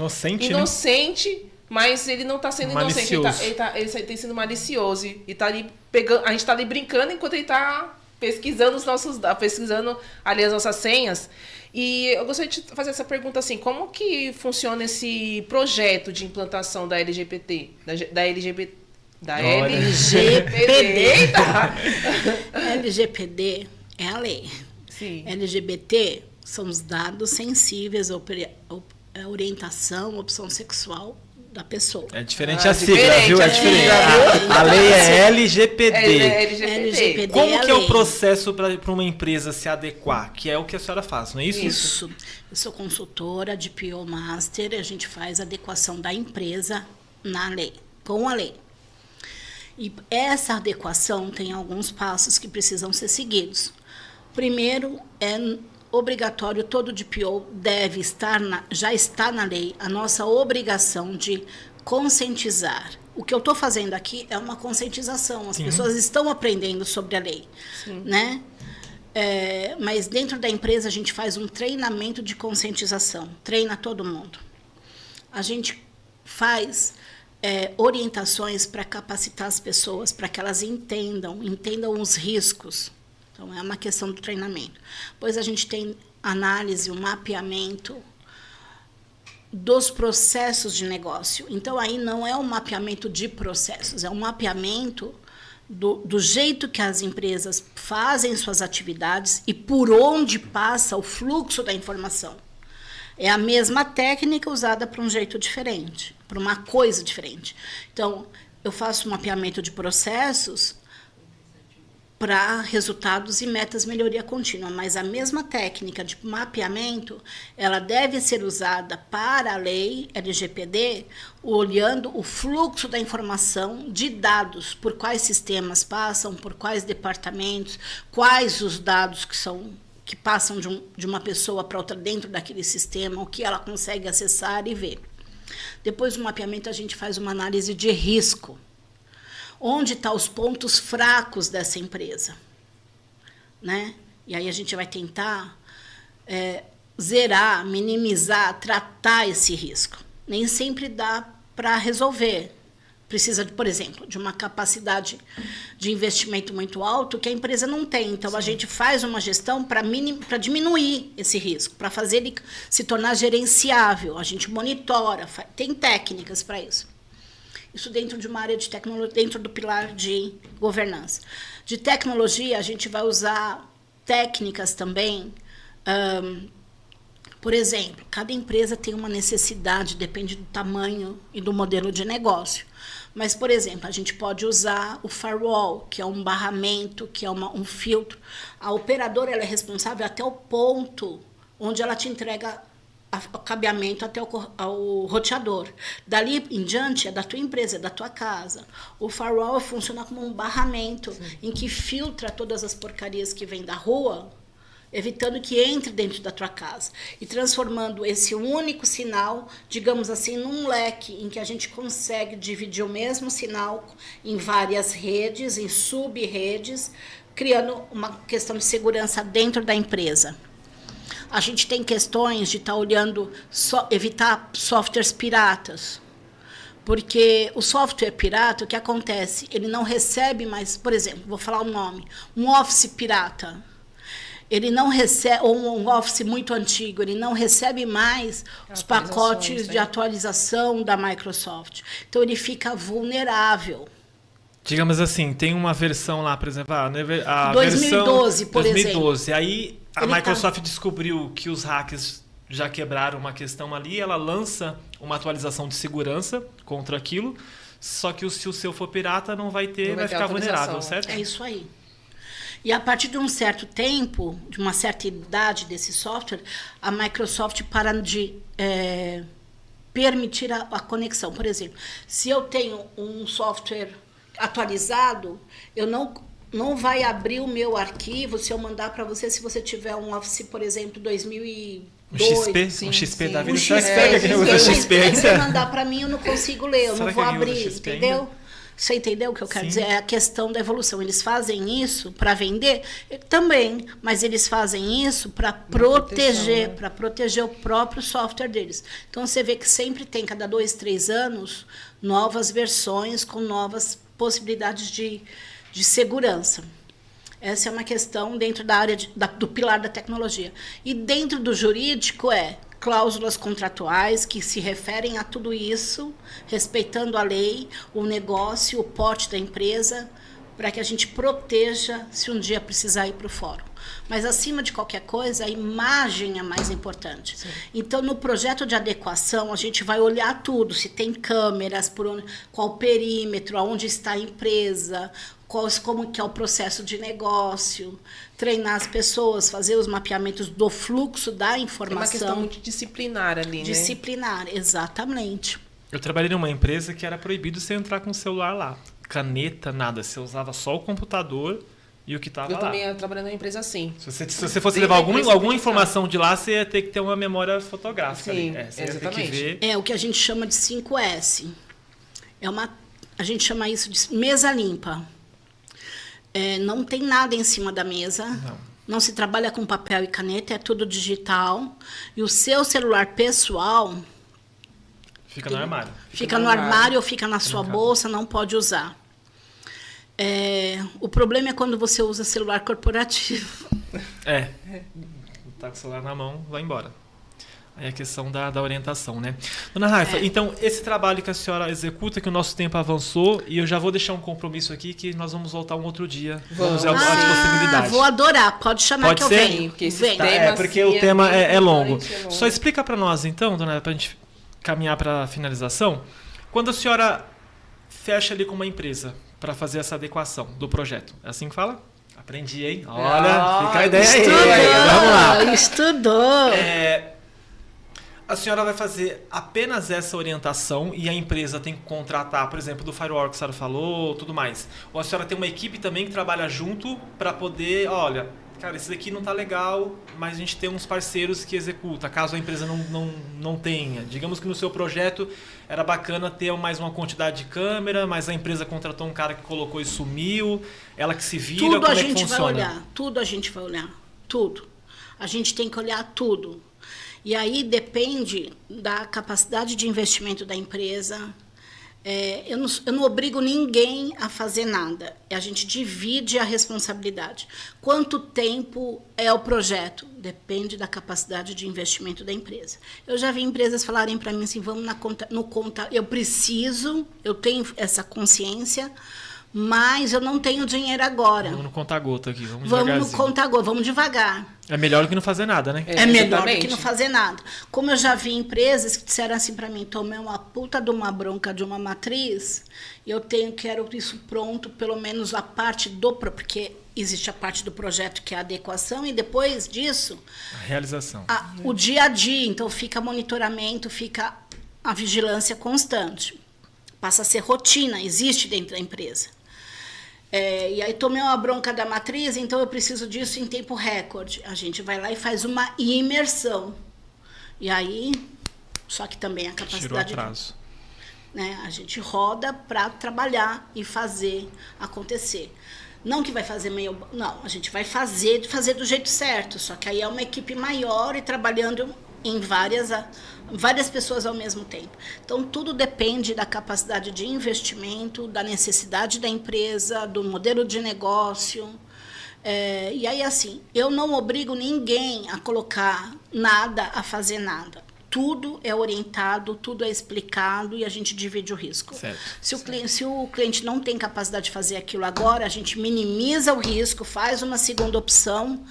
Speaker 3: inocente, mas ele não está sendo
Speaker 1: malicioso.
Speaker 3: Inocente, ele está sendo malicioso e tá ali pegando, a gente está ali brincando enquanto ele está pesquisando os nossos dados, pesquisando ali as nossas senhas. E eu gostaria de fazer essa pergunta assim, como que funciona esse projeto de implantação da LGBT, da LGBT? Da
Speaker 2: LGPD. LGPD é a lei.
Speaker 3: Sim.
Speaker 2: LGBT são os dados sensíveis à orientação, opção sexual da pessoa.
Speaker 1: É diferente a sigla, viu? É diferente. A lei é LGPD.
Speaker 2: LGPD.
Speaker 1: Como que é o processo para uma empresa se adequar? Que é o que a senhora faz, não é isso?
Speaker 2: Isso. Eu sou consultora de PO Master, a gente faz a adequação da empresa na lei, com a lei. E essa adequação tem alguns passos que precisam ser seguidos. Primeiro, é obrigatório, todo DPO deve estar, já está na lei, a nossa obrigação de conscientizar. O que eu estou fazendo aqui é uma conscientização, as pessoas estão aprendendo sobre a lei. Né? Mas dentro da empresa a gente faz um treinamento de conscientização, treina todo mundo. A gente faz... orientações para capacitar as pessoas, para que elas entendam os riscos. Então, é uma questão do treinamento. Depois a gente tem análise, o mapeamento dos processos de negócio. Então, aí não é um mapeamento de processos, é um mapeamento do jeito que as empresas fazem suas atividades e por onde passa o fluxo da informação. É a mesma técnica usada para um jeito diferente, para uma coisa diferente. Então, eu faço um mapeamento de processos para resultados e metas melhoria contínua, mas a mesma técnica de mapeamento, ela deve ser usada para a lei LGPD, olhando o fluxo da informação de dados, por quais sistemas passam, por quais departamentos, quais os dados que passam de uma pessoa para outra dentro daquele sistema, o que ela consegue acessar e ver. Depois do mapeamento, a gente faz uma análise de risco. Onde estão os pontos fracos dessa empresa? Né? E aí a gente vai tentar zerar, minimizar, tratar esse risco. Nem sempre dá para resolver. Precisa, por exemplo, de uma capacidade de investimento muito alto que a empresa não tem. Então, a gente faz uma gestão para diminuir esse risco, para fazer ele se tornar gerenciável. A gente monitora, tem técnicas para isso. Isso dentro de uma área de tecnologia, dentro do pilar de governança. De tecnologia, a gente vai usar técnicas também. Por exemplo, cada empresa tem uma necessidade, depende do tamanho e do modelo de negócio. Mas, por exemplo, a gente pode usar o firewall, que é um barramento, que é um filtro. A operadora ela é responsável até o ponto onde ela te entrega o cabeamento até ao roteador. Dali em diante é da tua empresa, é da tua casa. O firewall funciona como um barramento em que filtra todas as porcarias que vêm da rua, evitando que entre dentro da tua casa e transformando esse único sinal, digamos assim, num leque em que a gente consegue dividir o mesmo sinal em várias redes, em sub-redes, criando uma questão de segurança dentro da empresa. A gente tem questões de estar olhando, evitar softwares piratas. Porque o software pirata, o que acontece? Ele não recebe mais, por exemplo, vou falar um nome, um Office pirata. Ele não recebe, ou um Office muito antigo, ele não recebe mais os pacotes de atualização da Microsoft. Então, ele fica vulnerável.
Speaker 1: Digamos assim, tem uma versão lá, por exemplo, a
Speaker 2: 2012,
Speaker 1: versão
Speaker 2: por
Speaker 1: 2012.
Speaker 2: exemplo.
Speaker 1: Aí a Microsoft descobriu que os hackers já quebraram uma questão ali, ela lança uma atualização de segurança contra aquilo, só que se o seu for pirata, não vai ter, vai ficar vulnerável, certo?
Speaker 2: É isso aí. E a partir de um certo tempo, de uma certa idade desse software, a Microsoft para de permitir a conexão. Por exemplo, se eu tenho um software atualizado, eu não vai abrir o meu arquivo se eu mandar para você, se você tiver um Office, por exemplo, 2002.
Speaker 1: Um XP da vida.
Speaker 2: Se você mandar para mim, eu não consigo ler, eu não vou abrir, entendeu?
Speaker 1: Ainda?
Speaker 2: Você entendeu o que eu quero dizer? É a questão da evolução. Eles fazem isso para vender? Também, mas eles fazem isso para proteger, né? Para proteger o próprio software deles. Então, você vê que sempre tem, cada 2, 3 anos, novas versões com novas possibilidades de segurança. Essa é uma questão dentro da área do pilar da tecnologia. E dentro do jurídico cláusulas contratuais que se referem a tudo isso, respeitando a lei, o negócio, o porte da empresa, para que a gente proteja se um dia precisar ir para o fórum. Mas, acima de qualquer coisa, a imagem é mais importante. Sim. Então, no projeto de adequação, a gente vai olhar tudo, se tem câmeras, qual o perímetro, aonde está a empresa, como que é o processo de negócio, treinar as pessoas, fazer os mapeamentos do fluxo da informação. É uma
Speaker 3: questão muito disciplinar ali, né?
Speaker 2: Disciplinar, exatamente.
Speaker 1: Eu trabalhei numa empresa que era proibido você entrar com o celular lá. Caneta, nada. Você usava só o computador e o que estava lá.
Speaker 3: Eu também trabalhei numa empresa assim.
Speaker 1: Se você fosse levar alguma informação de lá, você ia ter que ter uma memória fotográfica.
Speaker 3: Sim,
Speaker 1: ali. Você
Speaker 3: exatamente.
Speaker 1: ia ter que ver.
Speaker 2: É o que a gente chama de 5S. A gente chama isso de mesa limpa. Não tem nada em cima da mesa. Não se trabalha com papel e caneta, é tudo digital. E o seu celular pessoal...
Speaker 1: Fica no armário.
Speaker 2: Fica no armário ou fica na sua bolsa, não pode usar. O problema é quando você usa celular corporativo.
Speaker 1: Tá com o celular na mão, vai embora. Aí é a questão da orientação, né? Dona Raifa, então, esse trabalho que a senhora executa, que o nosso tempo avançou, e eu já vou deixar um compromisso aqui, que nós vamos voltar um outro dia. Vamos ver algumas possibilidades.
Speaker 2: Vou adorar, pode chamar que eu venho.
Speaker 3: Porque
Speaker 1: porque o tema é longo. Só explica para nós, então, dona, para a gente caminhar para a finalização. Quando a senhora fecha ali com uma empresa para fazer essa adequação do projeto, é assim que fala? Aprendi, hein? Olha, fica a ideia aí. Vamos lá.
Speaker 2: Estudou.
Speaker 1: A senhora vai fazer apenas essa orientação e a empresa tem que contratar, por exemplo, do firewall que a senhora falou, tudo mais. Ou a senhora tem uma equipe também que trabalha junto para poder, olha, cara, esse daqui não tá legal, mas a gente tem uns parceiros que executa, caso a empresa não tenha. Digamos que no seu projeto era bacana ter mais uma quantidade de câmera, mas a empresa contratou um cara que colocou e sumiu, ela que se vira,
Speaker 2: tudo
Speaker 1: como
Speaker 2: a
Speaker 1: é que
Speaker 2: gente
Speaker 1: funciona?
Speaker 2: vai olhar, tudo a gente vai olhar, tudo. A gente tem que olhar tudo. E aí depende da capacidade de investimento da empresa. Eu não obrigo ninguém a fazer nada. A gente divide a responsabilidade. Quanto tempo é o projeto? Depende da capacidade de investimento da empresa. Eu já vi empresas falarem para mim assim, vamos no conta, eu tenho essa consciência, mas eu não tenho dinheiro agora.
Speaker 1: Vamos no conta-gota aqui, vamos
Speaker 2: no conta-gota, vamos devagar.
Speaker 1: É melhor do que não fazer nada, né?
Speaker 2: É melhor do que não fazer nada. Como eu já vi empresas que disseram assim para mim, tomei uma puta de uma bronca de uma matriz, eu quero isso pronto, pelo menos a parte porque existe a parte do projeto que é a adequação e depois disso...
Speaker 1: A realização.
Speaker 2: O dia a dia, então fica monitoramento, fica a vigilância constante. Passa a ser rotina, existe dentro da empresa. E aí tomei uma bronca da matriz, então eu preciso disso em tempo recorde. A gente vai lá e faz uma imersão. E aí, só que também a capacidade...
Speaker 1: Tirou atraso.
Speaker 2: A gente roda para trabalhar e fazer acontecer. Não que vai fazer meio... Não, a gente vai fazer do jeito certo. Só que aí é uma equipe maior e trabalhando em várias pessoas ao mesmo tempo. Então, tudo depende da capacidade de investimento, da necessidade da empresa, do modelo de negócio. E aí, assim, eu não obrigo ninguém a colocar nada, a fazer nada. Tudo é orientado, tudo é explicado e a gente divide o risco.
Speaker 1: Certo.
Speaker 2: Se o cliente não tem capacidade de fazer aquilo agora, a gente minimiza o risco, faz uma segunda opção,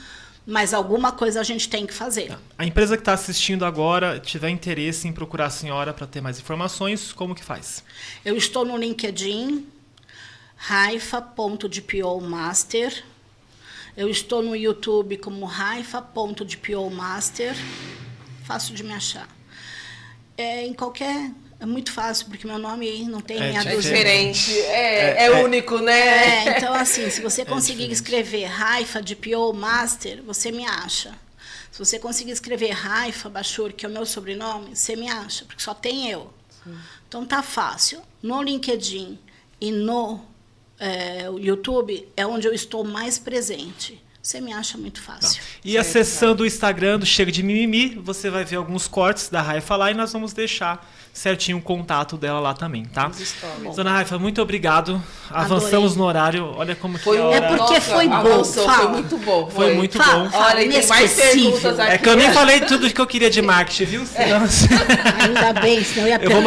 Speaker 2: mas alguma coisa a gente tem que fazer.
Speaker 1: Tá. A empresa que está assistindo agora tiver interesse em procurar a senhora para ter mais informações, como que faz?
Speaker 2: Eu estou no LinkedIn, raifa.dpomaster. Eu estou no YouTube como raifa.dpomaster. Fácil de me achar. É muito fácil, porque meu nome aí não tem
Speaker 3: É diferente, é único, né?
Speaker 2: Então, assim, se você conseguir escrever Raifa de PO Master, você me acha. Se você conseguir escrever Raifa Bachur, que é o meu sobrenome, você me acha, porque só tem eu. Sim. Então, tá fácil. No LinkedIn e no YouTube é onde eu estou mais presente. Você me acha muito fácil.
Speaker 1: E acessando o Instagram do Chega de Mimimi, você vai ver alguns cortes da Raifa lá e nós vamos deixar certinho o contato dela lá também, tá? Dona Raifa, muito obrigado. Avançamos no horário. Olha como que
Speaker 2: foi bom.
Speaker 3: Foi muito bom.
Speaker 1: Foi muito bom.
Speaker 3: Olha, tem mais perguntas aqui.
Speaker 1: É que eu nem falei tudo que eu queria de marketing, viu? Senão...
Speaker 2: Ainda bem, senão eu ia perder
Speaker 1: eu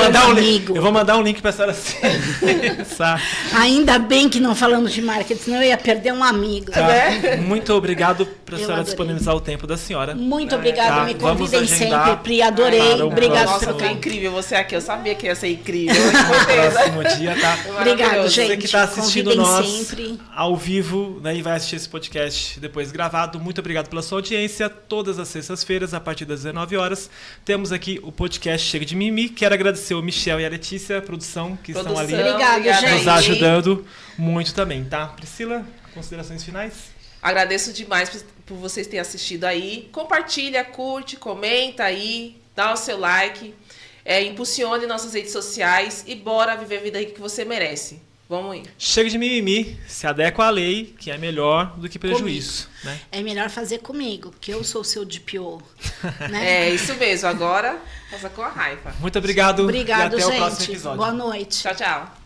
Speaker 1: vou mandar um link para a senhora acessar.
Speaker 2: Ainda bem que não falamos de marketing, senão eu ia perder um amigo.
Speaker 1: Tá. Né? Muito obrigado por a senhora disponibilizar o tempo da senhora.
Speaker 2: Muito obrigada, me convidem sempre, Pri, adorei. Obrigado.
Speaker 3: Nossa, foi incrível você aqui, eu sabia que ia ser incrível.
Speaker 1: Próximo dia, tá?
Speaker 2: Obrigado, gente.
Speaker 1: Você que está assistindo nós
Speaker 2: sempre
Speaker 1: ao vivo, né, e vai assistir esse podcast depois gravado, muito obrigado pela sua audiência. Todas as sextas-feiras, a partir das 19 horas, temos aqui o podcast Chega de Mimimi. Quero agradecer o Michel e a Letícia, a produção, que estão ali nos ajudando muito também, tá? Priscila, considerações finais?
Speaker 3: Agradeço demais por vocês terem assistido aí. Compartilha, curte, comenta aí, dá o seu like. Impulsione nossas redes sociais e bora viver a vida rica que você merece. Vamos ir.
Speaker 1: Chega de mimimi, se adequa à lei, que é melhor do que prejuízo. Né?
Speaker 2: É melhor fazer comigo, porque eu sou o seu DPO. Né?
Speaker 3: É isso mesmo, agora faça com a Raifa.
Speaker 1: Muito obrigado.
Speaker 2: Obrigado,
Speaker 1: e até
Speaker 2: gente.
Speaker 1: o próximo episódio.
Speaker 2: Boa noite.
Speaker 3: Tchau, tchau.